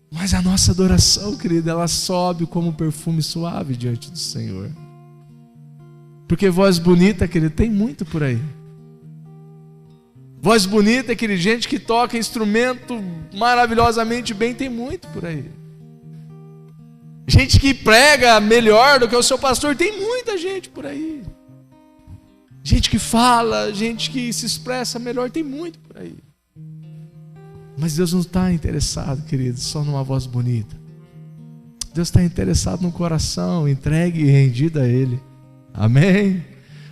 [SPEAKER 1] Mas a nossa adoração, querido, ela sobe como perfume suave diante do Senhor. Porque voz bonita, querido, tem muito por aí. Voz bonita, querido, gente que toca instrumento maravilhosamente bem, tem muito por aí. Gente que prega melhor do que o seu pastor, tem muita gente por aí. Gente que fala, gente que se expressa melhor, tem muito por aí. Mas Deus não está interessado, querido, só numa voz bonita. Deus está interessado no coração entregue e rendido a Ele. Amém?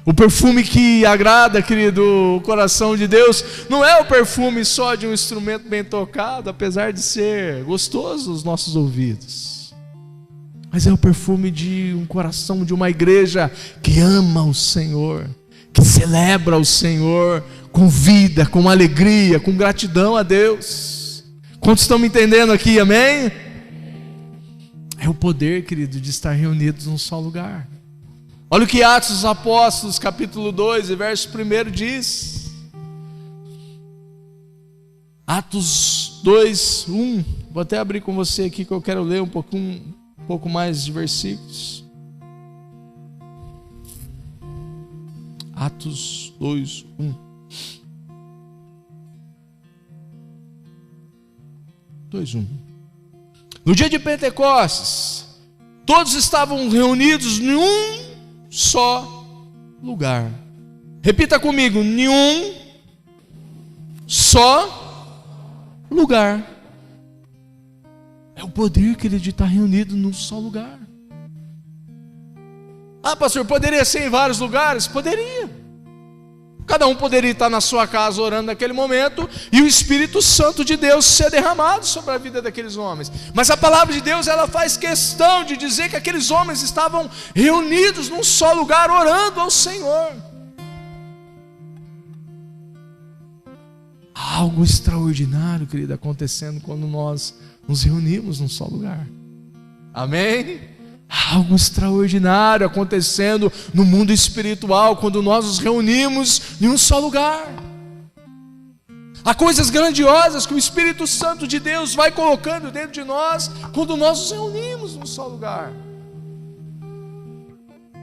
[SPEAKER 1] O perfume que agrada, querido, o coração de Deus, não é o perfume só de um instrumento bem tocado, apesar de ser gostoso aos nossos ouvidos, mas é o perfume de um coração de uma igreja que ama o Senhor, que celebra o Senhor com vida, com alegria, com gratidão a Deus. Quantos estão me entendendo aqui, amém? É o poder, querido, de estar reunidos num só lugar. Olha o que Atos dos Apóstolos, capítulo 2, verso 1 diz. Atos 2, 1. Vou até abrir com você aqui que eu quero ler um pouco mais de versículos. Atos 2, 1. 2, 1. No dia de Pentecostes, todos estavam reunidos em um só lugar. Repita comigo: nenhum só lugar. É o poder, querido, de estar reunido num só lugar. Ah, pastor, poderia ser em vários lugares? Poderia. Cada um poderia estar na sua casa orando naquele momento e o Espírito Santo de Deus ser derramado sobre a vida daqueles homens. Mas a palavra de Deus, ela faz questão de dizer que aqueles homens estavam reunidos num só lugar orando ao Senhor. Algo extraordinário, querido, acontecendo quando nós nos reunimos num só lugar. Amém? Algo extraordinário acontecendo no mundo espiritual quando nós nos reunimos em um só lugar. Há coisas grandiosas que o Espírito Santo de Deus vai colocando dentro de nós quando nós nos reunimos num só lugar.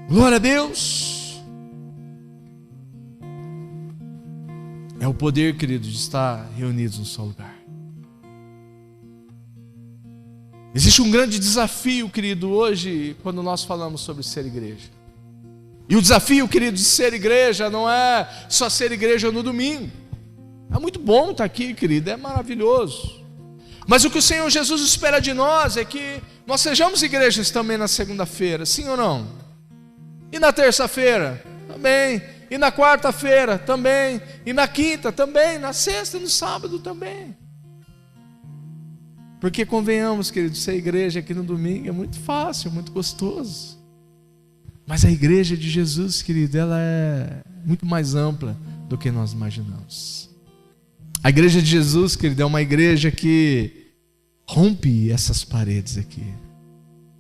[SPEAKER 1] Glória a Deus. É o poder, querido, de estar reunidos num só lugar. Existe um grande desafio, querido, hoje, quando nós falamos sobre ser igreja. E o desafio, querido, de ser igreja não é só ser igreja no domingo. É muito bom estar aqui, querido, é maravilhoso. Mas o que o Senhor Jesus espera de nós é que nós sejamos igrejas também na segunda-feira, sim ou não? E na terça-feira? Também. E na quarta-feira? Também. E na quinta? Também. Na sexta e no sábado? Também. Porque convenhamos, querido, ser igreja aqui no domingo é muito fácil, muito gostoso. Mas a igreja de Jesus, querido, ela é muito mais ampla do que nós imaginamos. A igreja de Jesus, querido, é uma igreja que rompe essas paredes aqui.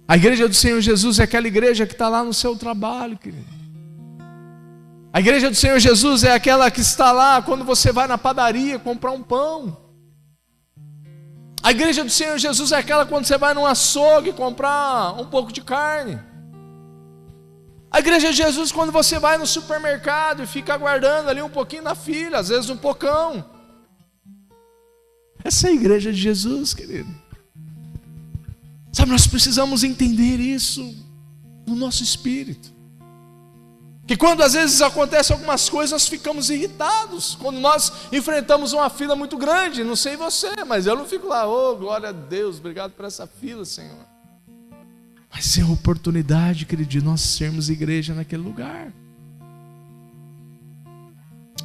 [SPEAKER 1] A igreja do Senhor Jesus é aquela igreja que está lá no seu trabalho, querido. A igreja do Senhor Jesus é aquela que está lá quando você vai na padaria comprar um pão. A igreja do Senhor Jesus é aquela quando você vai num açougue comprar um pouco de carne. A igreja de Jesus quando você vai no supermercado e fica aguardando ali um pouquinho na fila, às vezes um pocão. Essa é a igreja de Jesus, querido. Sabe, nós precisamos entender isso no nosso espírito. Que quando às vezes acontecem algumas coisas, nós ficamos irritados. Quando nós enfrentamos uma fila muito grande, não sei você, mas eu não fico lá, oh, glória a Deus, obrigado por essa fila, Senhor. Mas é a oportunidade, querido, de nós sermos igreja naquele lugar.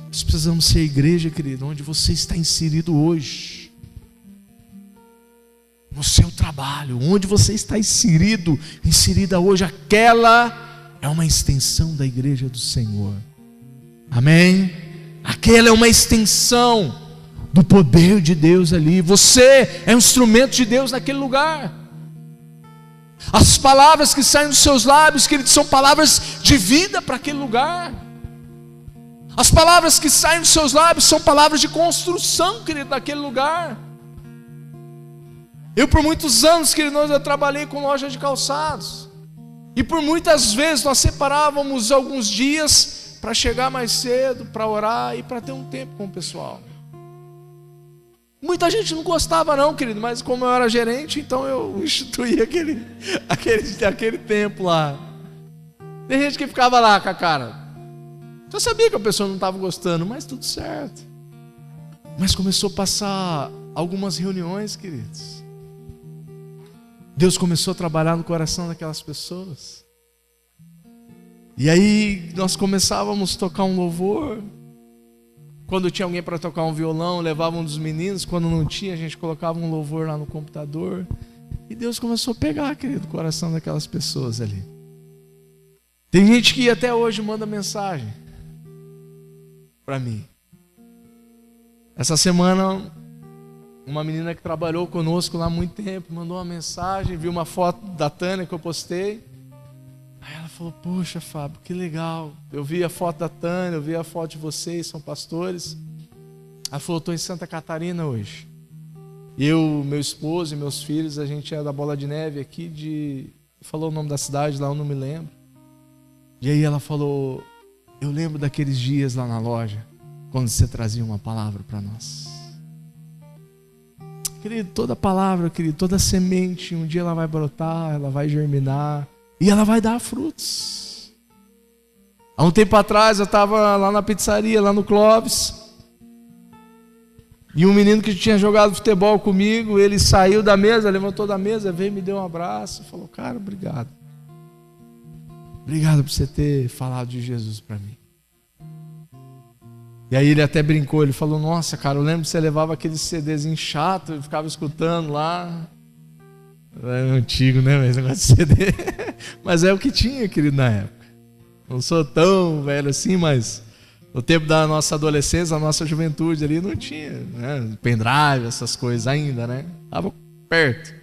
[SPEAKER 1] Nós precisamos ser igreja, querido, onde você está inserido hoje. No seu trabalho, onde você está inserida hoje, aquela é uma extensão da igreja do Senhor. Amém? Aquela é uma extensão do poder de Deus ali. Você é um instrumento de Deus naquele lugar. As palavras que saem dos seus lábios, queridos, são palavras de vida para aquele lugar. As palavras que saem dos seus lábios são palavras de construção, querido, naquele lugar. Eu por muitos anos, querido, eu trabalhei com loja de calçados. E por muitas vezes nós separávamos alguns dias para chegar mais cedo, para orar e para ter um tempo com o pessoal. Muita gente não gostava não, querido, mas como eu era gerente, então eu instituí aquele tempo lá. Tem gente que ficava lá com a cara. Eu sabia que a pessoa não estava gostando, mas tudo certo. Mas começou a passar algumas reuniões, queridos. Deus começou a trabalhar no coração daquelas pessoas. E aí nós começávamos a tocar um louvor. Quando tinha alguém para tocar um violão, levava um dos meninos. Quando não tinha, a gente colocava um louvor lá no computador. E Deus começou a pegar, querido, o coração daquelas pessoas ali. Tem gente que até hoje manda mensagem para mim. Essa semana, uma menina que trabalhou conosco lá há muito tempo mandou uma mensagem, viu uma foto da Tânia que eu postei. Aí ela falou, poxa, Fábio, que legal. Eu vi a foto da Tânia, eu vi a foto de vocês, são pastores. Ela falou, estou em Santa Catarina hoje. Eu, meu esposo e meus filhos, a gente é da Bola de Neve aqui falou o nome da cidade lá, eu não me lembro. E aí ela falou, eu lembro daqueles dias lá na loja, quando você trazia uma palavra para nós. Querido, toda palavra, querido, toda semente, um dia ela vai brotar, ela vai germinar e ela vai dar frutos. Há um tempo atrás eu estava lá na pizzaria, lá no Clóvis. E um menino que tinha jogado futebol comigo, ele saiu da mesa, levantou da mesa, veio, me deu um abraço, falou: cara, obrigado. Obrigado por você ter falado de Jesus para mim. E aí ele até brincou, ele falou: nossa, cara, eu lembro que você levava aqueles CDzinho chato e ficava escutando lá. É antigo, né, esse negócio de CD. Mas é o que tinha, querido, na época. Não sou tão velho assim, mas no tempo da nossa adolescência, da nossa juventude ali, não tinha, né, pendrive, essas coisas ainda, né? Tava perto.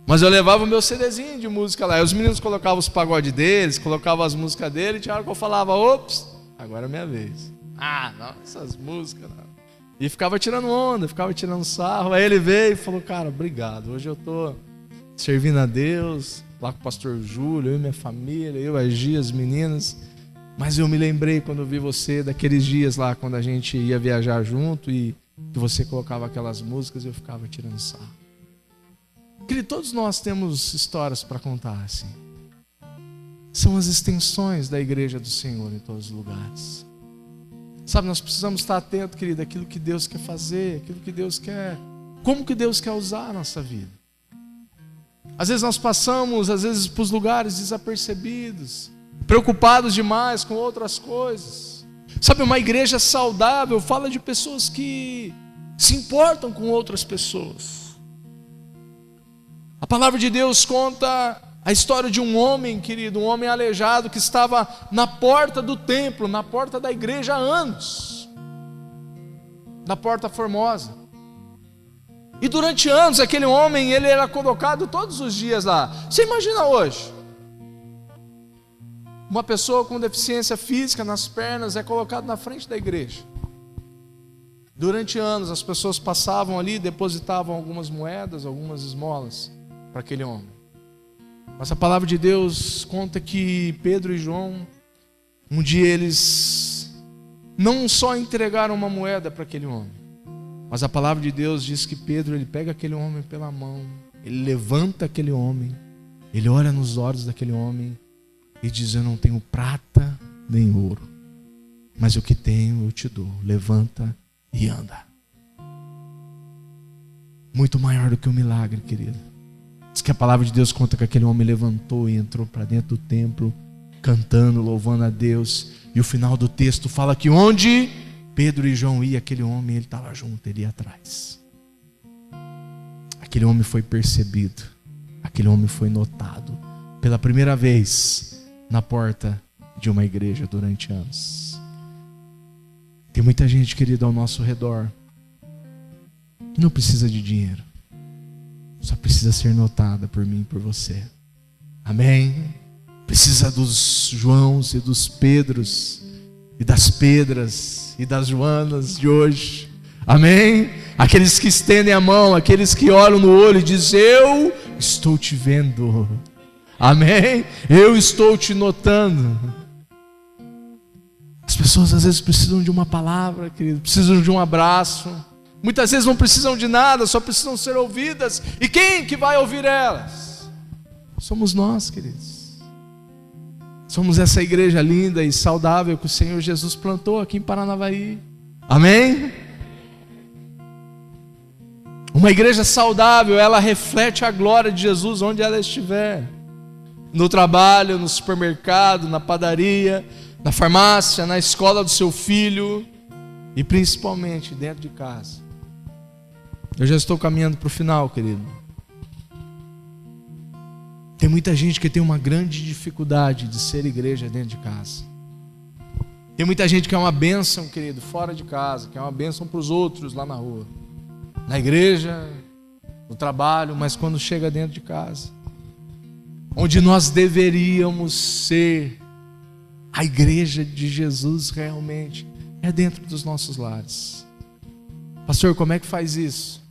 [SPEAKER 1] Mas eu levava o meu CDzinho de música lá. E os meninos colocavam os pagodes deles, colocavam as músicas deles, e tinha hora que eu falava: ops, agora é minha vez. Ah, não, essas músicas não. E ficava tirando onda, ficava tirando sarro. Aí ele veio e falou: cara, obrigado. Hoje eu tô servindo a Deus, lá com o pastor Júlio, eu e minha família, eu, a Gia, as meninas. Mas eu me lembrei quando eu vi você daqueles dias lá, quando a gente ia viajar junto e que você colocava aquelas músicas e eu ficava tirando sarro. Querido, todos nós temos histórias para contar assim. São as extensões da igreja do Senhor em todos os lugares. Sabe, nós precisamos estar atentos, querido, àquilo que Deus quer fazer, aquilo que Deus quer, como que Deus quer usar a nossa vida. Às vezes nós passamos, para os lugares desapercebidos, preocupados demais com outras coisas. Sabe, uma igreja saudável fala de pessoas que se importam com outras pessoas. A palavra de Deus conta a história de um homem, querido, um homem aleijado que estava na porta do templo, na porta da igreja há anos, na Porta Formosa. E durante anos aquele homem, ele era colocado todos os dias lá. Você imagina hoje? Uma pessoa com deficiência física nas pernas é colocado na frente da igreja. Durante anos as pessoas passavam ali, depositavam algumas moedas, algumas esmolas para aquele homem. Mas a palavra de Deus conta que Pedro e João, um dia eles não só entregaram uma moeda para aquele homem, mas a palavra de Deus diz que Pedro, ele pega aquele homem pela mão, ele levanta aquele homem, ele olha nos olhos daquele homem e diz: eu não tenho prata nem ouro, mas o que tenho eu te dou, levanta e anda. Muito maior do que um milagre, querido. Diz que a palavra de Deus conta que aquele homem levantou e entrou para dentro do templo, cantando, louvando a Deus. E o final do texto fala que onde Pedro e João iam, aquele homem, ele estava junto, ele ia atrás. Aquele homem foi percebido, aquele homem foi notado pela primeira vez na porta de uma igreja durante anos. Tem muita gente, querida, ao nosso redor que não precisa de dinheiro, só precisa ser notada por mim e por você. Amém? Precisa dos Joãos e dos Pedros e das Pedras e das Joanas de hoje. Amém? Aqueles que estendem a mão, aqueles que olham no olho e dizem: eu estou te vendo. Amém? Eu estou te notando. As pessoas às vezes precisam de uma palavra, querido, precisam de um abraço. Muitas vezes não precisam de nada, só precisam ser ouvidas. E quem que vai ouvir elas? Somos nós, queridos. Somos essa igreja linda e saudável que o Senhor Jesus plantou aqui em Paranavaí. Amém? Uma igreja saudável, ela reflete a glória de Jesus onde ela estiver. No trabalho, no supermercado, na padaria, na farmácia, na escola do seu filho e principalmente dentro de casa. Eu já estou caminhando para o final, querido. Tem muita gente que tem uma grande dificuldade de ser igreja dentro de casa. Tem muita gente que é uma bênção, querido, fora de casa, que é uma bênção para os outros lá na rua, na igreja, no trabalho, mas quando chega dentro de casa, onde nós deveríamos ser a igreja de Jesus realmente, é dentro dos nossos lares. Pastor, como é que faz isso?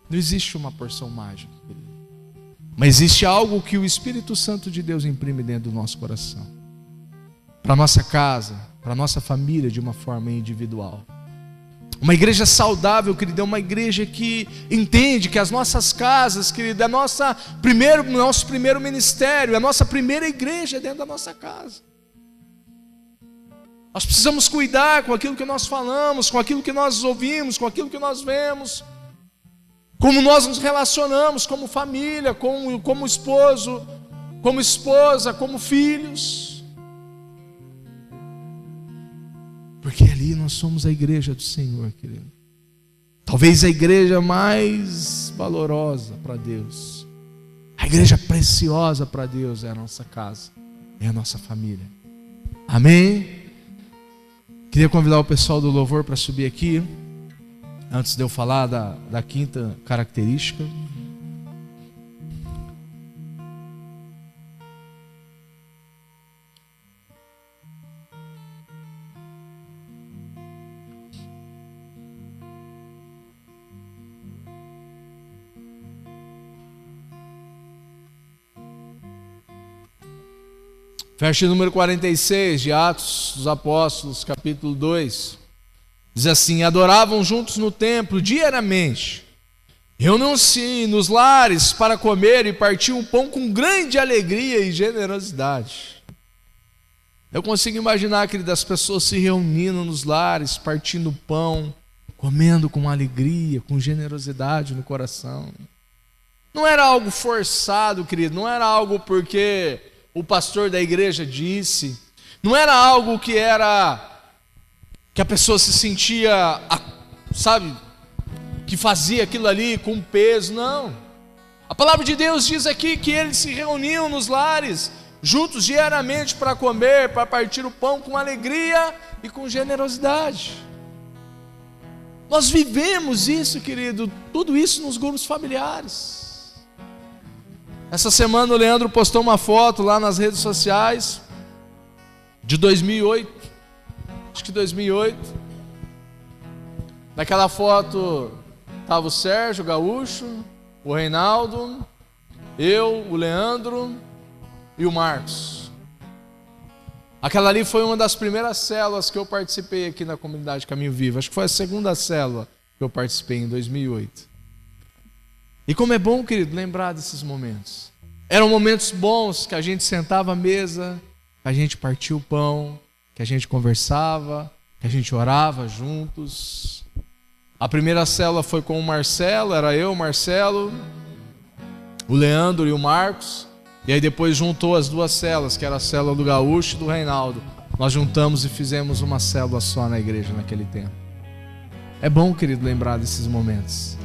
[SPEAKER 1] Não existe uma porção mágica, querido. Mas existe algo que o Espírito Santo de Deus imprime dentro do nosso coração. Para a nossa casa, para a nossa família de uma forma individual. Uma igreja saudável, querido, é uma igreja que entende que as nossas casas, querido, é nosso primeiro ministério, é a nossa primeira igreja dentro da nossa casa. Nós precisamos cuidar com aquilo que nós falamos, com aquilo que nós ouvimos, com aquilo que nós vemos. Como nós nos relacionamos como família, como esposo, como esposa, como filhos. Porque ali nós somos a igreja do Senhor, querido. Talvez a igreja mais valorosa para Deus. A igreja preciosa para Deus é a nossa casa, é a nossa família. Amém? Queria convidar o pessoal do louvor para subir aqui, antes de eu falar da quinta característica. Verso número 46 de Atos dos Apóstolos, capítulo 2. Diz assim: adoravam juntos no templo diariamente, reuniam-se nos lares para comer e partiam o pão com grande alegria e generosidade. Eu consigo imaginar, querido, as pessoas se reunindo nos lares, partindo o pão, comendo com alegria, com generosidade no coração. Não era algo forçado, querido, não era algo porque o pastor da igreja disse, não era algo que a pessoa se sentia, sabe, que fazia aquilo ali com peso, não. A palavra de Deus diz aqui que eles se reuniam nos lares, juntos diariamente para comer, para partir o pão com alegria e com generosidade. Nós vivemos isso, querido, tudo isso nos grupos familiares. Essa semana o Leandro postou uma foto lá nas redes sociais de 2008, acho que 2008. Naquela foto estava o Sérgio Gaúcho, o Reinaldo, eu, o Leandro e o Marcos. Aquela ali foi uma das primeiras células que eu participei aqui na comunidade Caminho Vivo. Acho que foi a segunda célula que eu participei em 2008. E como é bom, querido, lembrar desses momentos. Eram momentos bons que a gente sentava à mesa, que a gente partia o pão, que a gente conversava, que a gente orava juntos. A primeira célula foi com o Marcelo, era eu, o Marcelo, o Leandro e o Marcos. E aí depois juntou as duas células, que era a célula do Gaúcho e do Reinaldo. Nós juntamos e fizemos uma célula só na igreja naquele tempo. É bom, querido, lembrar desses momentos.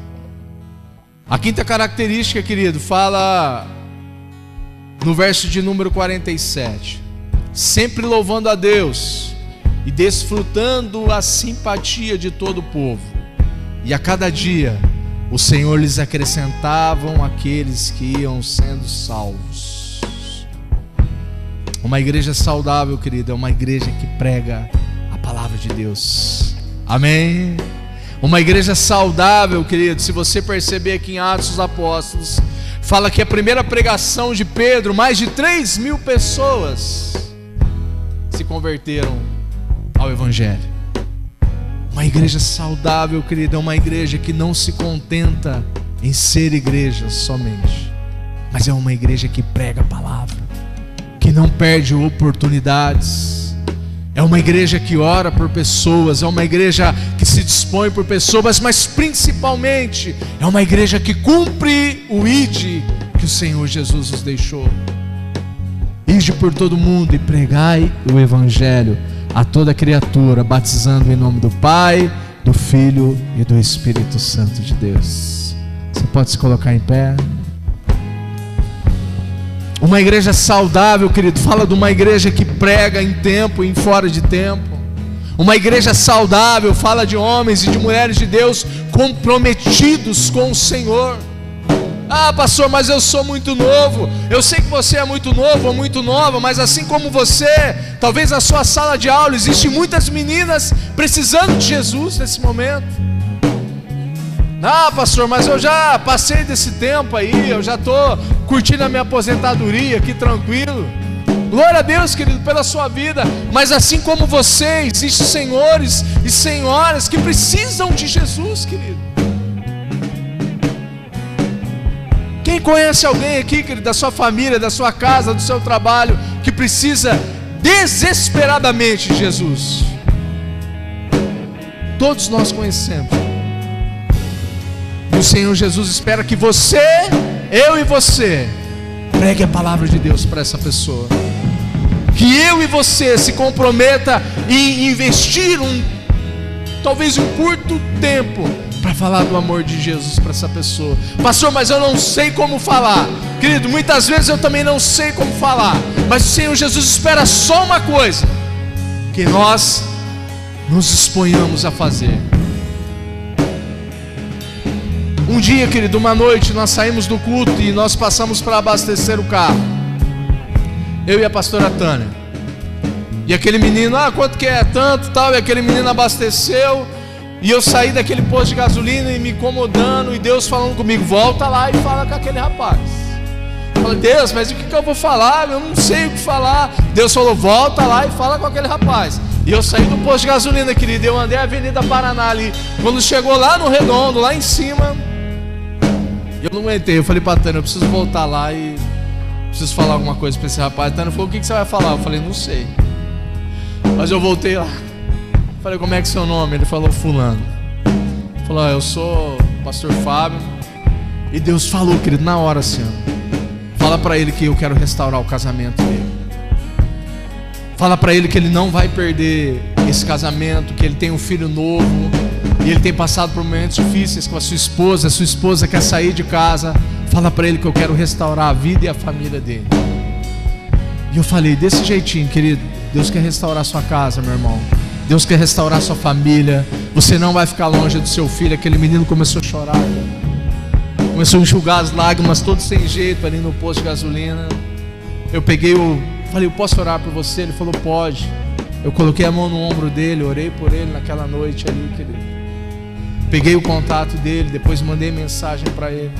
[SPEAKER 1] A quinta característica, querido, fala no verso de número 47. Sempre louvando a Deus e desfrutando a simpatia de todo o povo. E a cada dia o Senhor lhes acrescentavam aqueles que iam sendo salvos. Uma igreja saudável, querido, é uma igreja que prega a palavra de Deus. Amém? Uma igreja saudável, querido, se você perceber aqui em Atos dos Apóstolos, fala que a primeira pregação de Pedro, mais de 3.000 pessoas se converteram ao Evangelho. Uma igreja saudável, querido, é uma igreja que não se contenta em ser igreja somente, mas é uma igreja que prega a palavra, que não perde oportunidades. É uma igreja que ora por pessoas, é uma igreja que se dispõe por pessoas, mas principalmente é uma igreja que cumpre o ide que o Senhor Jesus nos deixou. Ide por todo mundo e pregai o Evangelho a toda criatura, batizando em nome do Pai, do Filho e do Espírito Santo de Deus. Você pode se colocar em pé. Uma igreja saudável, querido, fala de uma igreja que prega em tempo e em fora de tempo. Uma igreja saudável fala de homens e de mulheres de Deus comprometidos com o Senhor. Ah, pastor, mas eu sou muito novo. Eu sei que você é muito novo ou muito nova, mas assim como você, talvez na sua sala de aula existem muitas meninas precisando de Jesus nesse momento. Ah, pastor, mas eu já passei desse tempo aí, eu já estou curtindo a minha aposentadoria aqui tranquilo. Glória a Deus, querido, pela sua vida. Mas assim como você, existem senhores e senhoras que precisam de Jesus, querido. Quem conhece alguém aqui, querido, da sua família, da sua casa, do seu trabalho, que precisa desesperadamente Jesus. Todos nós conhecemos. E o Senhor Jesus espera que você, eu e você, pregue a palavra de Deus para essa pessoa. Que eu e você se comprometa em investir talvez um curto tempo para falar do amor de Jesus para essa pessoa. Pastor, mas eu não sei como falar. Querido, muitas vezes eu também não sei como falar, mas o Senhor Jesus espera só uma coisa: que nós nos exponhamos a fazer. Um dia, querido, uma noite, nós saímos do culto e nós passamos para abastecer o carro, eu e a pastora Tânia. E aquele menino, quanto que é? Tanto, tal. E aquele menino abasteceu. E eu saí daquele posto de gasolina e me incomodando. E Deus falando comigo: volta lá e fala com aquele rapaz. Eu falei: Deus, mas o que eu vou falar? Eu não sei o que falar. Deus falou: volta lá e fala com aquele rapaz. E eu saí do posto de gasolina, querido. Eu andei a Avenida Paraná ali. Quando chegou lá no Redondo, lá em cima, eu não aguentei. Eu falei pra Tânia: eu preciso voltar lá e preciso falar alguma coisa pra esse rapaz. A Tânia falou: o que você vai falar? Eu falei: não sei. Mas eu voltei lá. Falei: como é que é seu nome? Ele falou: fulano. Ele falou: eu sou o pastor Fábio. E Deus falou, querido, na hora assim: fala pra ele que eu quero restaurar o casamento dele. Fala pra ele que ele não vai perder esse casamento, que ele tem um filho novo e ele tem passado por momentos difíceis com a sua esposa quer sair de casa. Fala pra ele que eu quero restaurar a vida e a família dele. E eu falei desse jeitinho: querido, Deus quer restaurar sua casa, meu irmão. Deus quer restaurar sua família. Você não vai ficar longe do seu filho. Aquele menino começou a chorar, começou a enxugar as lágrimas, todo sem jeito, ali no posto de gasolina. Eu falei: eu posso orar por você? Ele falou: pode. Eu coloquei a mão no ombro dele, orei por ele naquela noite ali, querido. Peguei o contato dele, depois mandei mensagem para ele.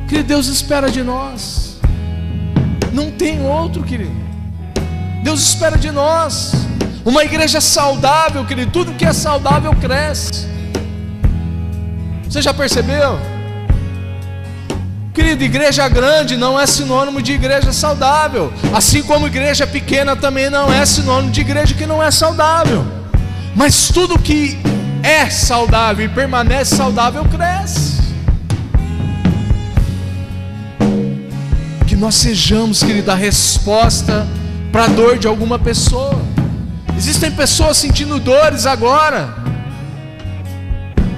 [SPEAKER 1] Querido, Deus espera de nós. Não tem outro, querido. Deus espera de nós uma igreja saudável, querido. Tudo que é saudável cresce. Você já percebeu? Querido, igreja grande não é sinônimo de igreja saudável. Assim como igreja pequena também não é sinônimo de igreja que não é saudável. Mas tudo que é saudável e permanece saudável cresce. Que nós sejamos, querido, a resposta para a dor de alguma pessoa. Existem pessoas sentindo dores agora,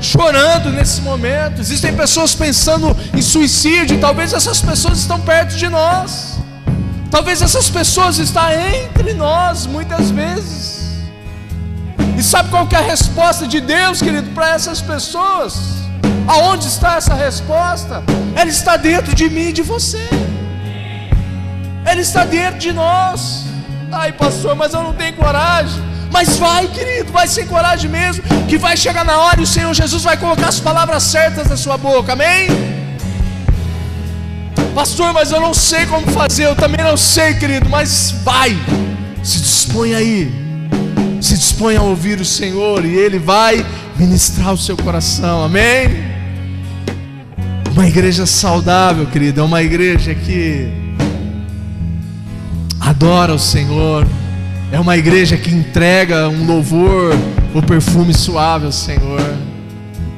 [SPEAKER 1] chorando nesse momento. Existem pessoas pensando em suicídio. E talvez essas pessoas estão perto de nós. Talvez essas pessoas estão entre nós muitas vezes. E sabe qual que é a resposta de Deus, querido, para essas pessoas? Aonde está essa resposta? Ela está dentro de mim e de você. Ela está dentro de nós. Ai, pastor, mas eu não tenho coragem. Mas vai, querido, vai sem coragem mesmo, que vai chegar na hora e o Senhor Jesus vai colocar as palavras certas na sua boca, amém? Pastor, mas eu não sei como fazer. Eu também não sei, querido, mas vai. Se dispõe aí. Se dispõe a ouvir o Senhor e Ele vai ministrar o seu coração, amém? Uma igreja saudável, querido, é uma igreja que adora o Senhor. É uma igreja que entrega um louvor, o perfume suave ao Senhor.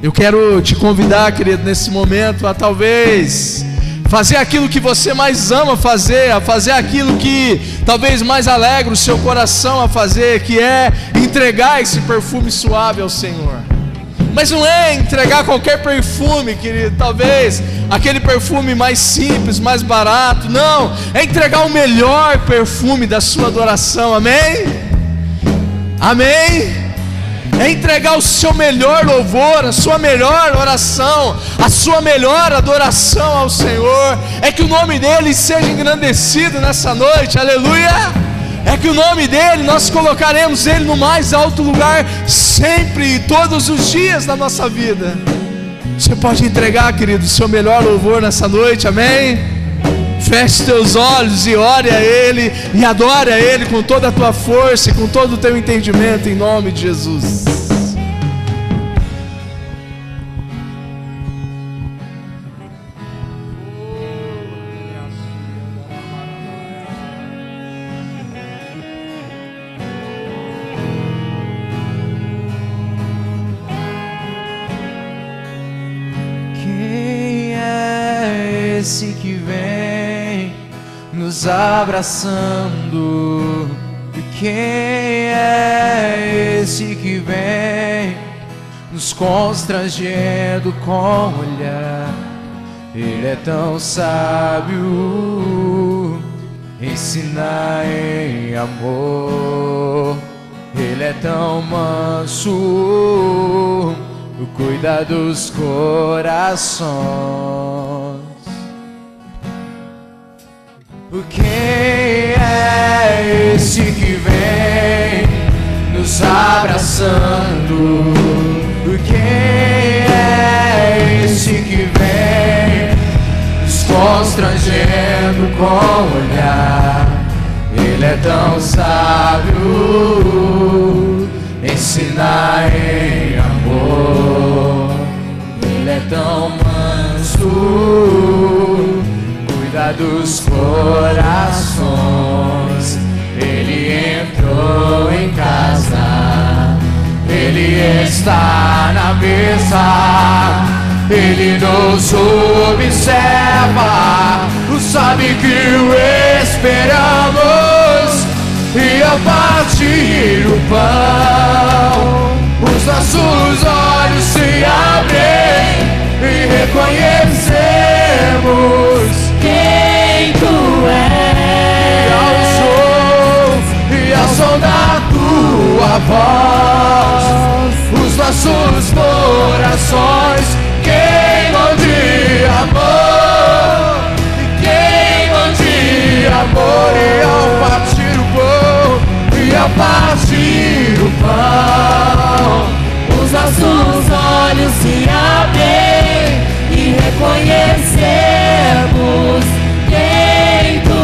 [SPEAKER 1] Eu quero te convidar, querido, nesse momento a talvez fazer aquilo que você mais ama fazer, a fazer aquilo que talvez mais alegra o seu coração a fazer, que é entregar esse perfume suave ao Senhor. Mas não é entregar qualquer perfume, querido, talvez aquele perfume mais simples, mais barato. Não, é entregar o melhor perfume da sua adoração, amém? Amém? É entregar o seu melhor louvor, a sua melhor oração, a sua melhor adoração ao Senhor. É que o nome dEle seja engrandecido nessa noite, aleluia. É que o nome dEle, nós colocaremos Ele no mais alto lugar sempre e todos os dias da nossa vida. Você pode entregar, querido, o seu melhor louvor nessa noite, amém? Feche teus olhos e ore a Ele e adore a Ele com toda a tua força e com todo o teu entendimento, em nome de Jesus.
[SPEAKER 2] esse que vem nos abraçando? Quem é esse que vem nos constrangendo com o olhar? Ele é tão sábio, ensina em amor. Ele é tão manso, cuida dos corações. Quem é esse que vem nos abraçando? Quem é esse que vem nos constrangendo com o olhar? Ele é tão sábio, ensina em amor. Ele é tão manso, cuida dos corações. Ele entrou em casa, ele está na mesa, ele nos observa, sabe que o esperamos, e ao partir o pão, os nossos olhos se abrem e reconhecemos quem tu és. E ao som da tua voz, os nossos corações queimam de amor, queimam de amor. E ao partir o pão, e ao partir o pão, os nossos olhos se abrem e reconhecemos quem tu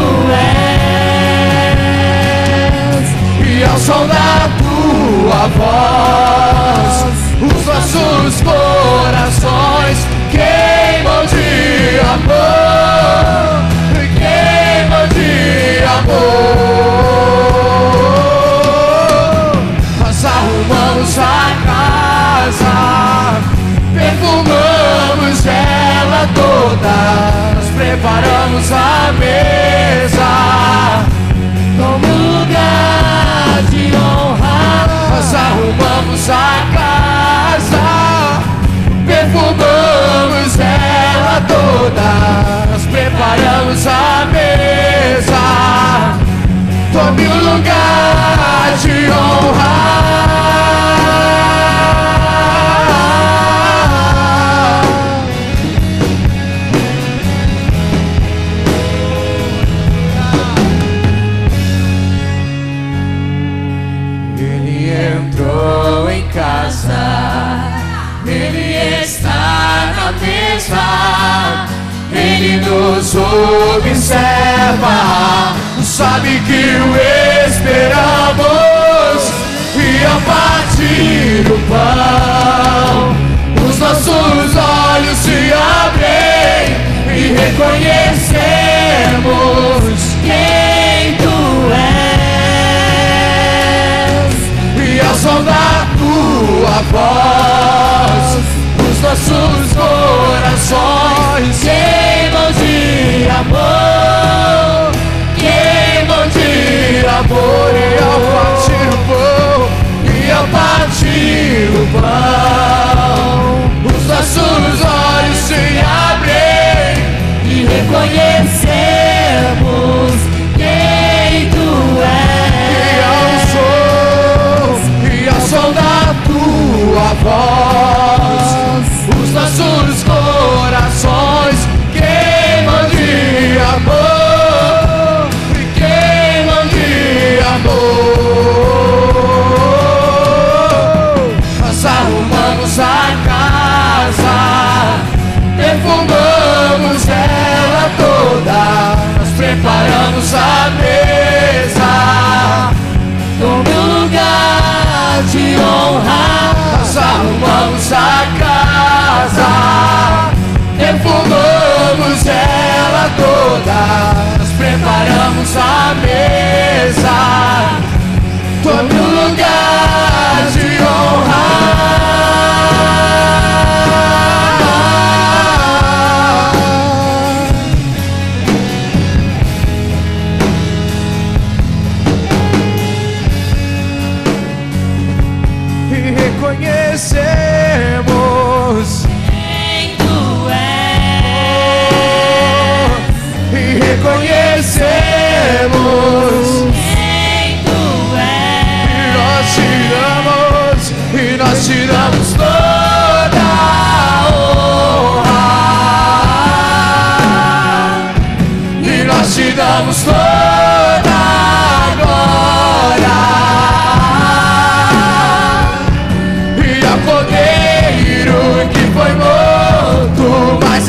[SPEAKER 2] és. E ao som da tua voz, os nossos corações queimam de amor, queimam de amor. Nós arrumamos a casa, perfumamos ela toda, nós preparamos a mesa como lugar de honra. Nós arrumamos a casa, perfumamos ela toda, nós preparamos a mesa, tome um lugar de honra. Ele entrou em casa, ele está na mesa, ele nos observa, sabe que o esperamos, e ao partir o pão, os nossos olhos se abrem e reconhecemos quem tu és. E ao som da tua voz, os nossos corações queimam de amor, queimam de amor. E ao partir o pão, e ao partir o pão,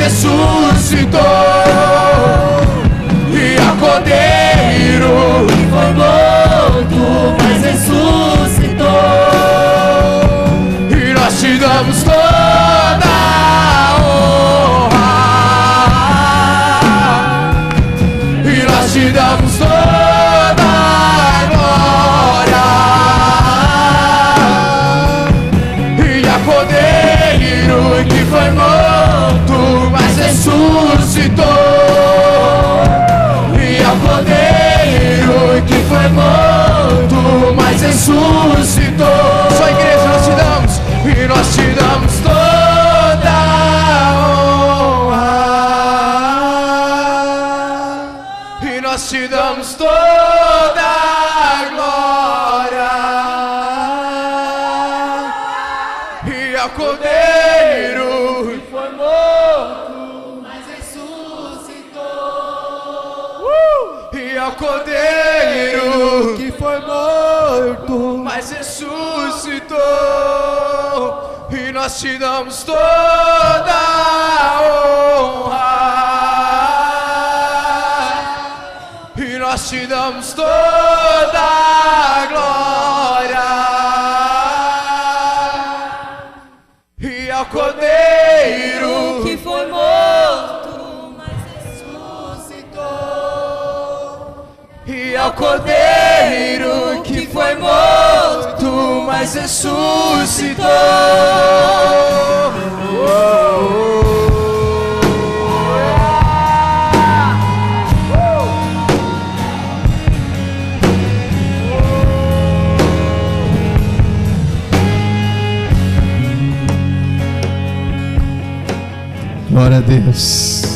[SPEAKER 2] ressuscitou. E a Cordeiro
[SPEAKER 3] que foi morto, mas ressuscitou.
[SPEAKER 2] E nós te damos toda a honra. E nós te damos toda a glória. E a Cordeiro que foi morto, mas ressuscitou. E a Cordeiro que foi morto, mas ressuscitou. Só igreja nós te damos, e nós te damos toda a honra. E nós te damos toda a glória. E a Cordeiro que foi morto,
[SPEAKER 3] Mas ressuscitou.
[SPEAKER 2] e a Cordeiro
[SPEAKER 4] que foi morto,
[SPEAKER 2] mas ressuscitou. E nós te damos toda a honra. E nós te damos toda a glória. E ao Cordeiro
[SPEAKER 3] Que foi morto, mas ressuscitou.
[SPEAKER 2] e ao Cordeiro que foi morto, mas ressuscitou.
[SPEAKER 4] glória a Deus.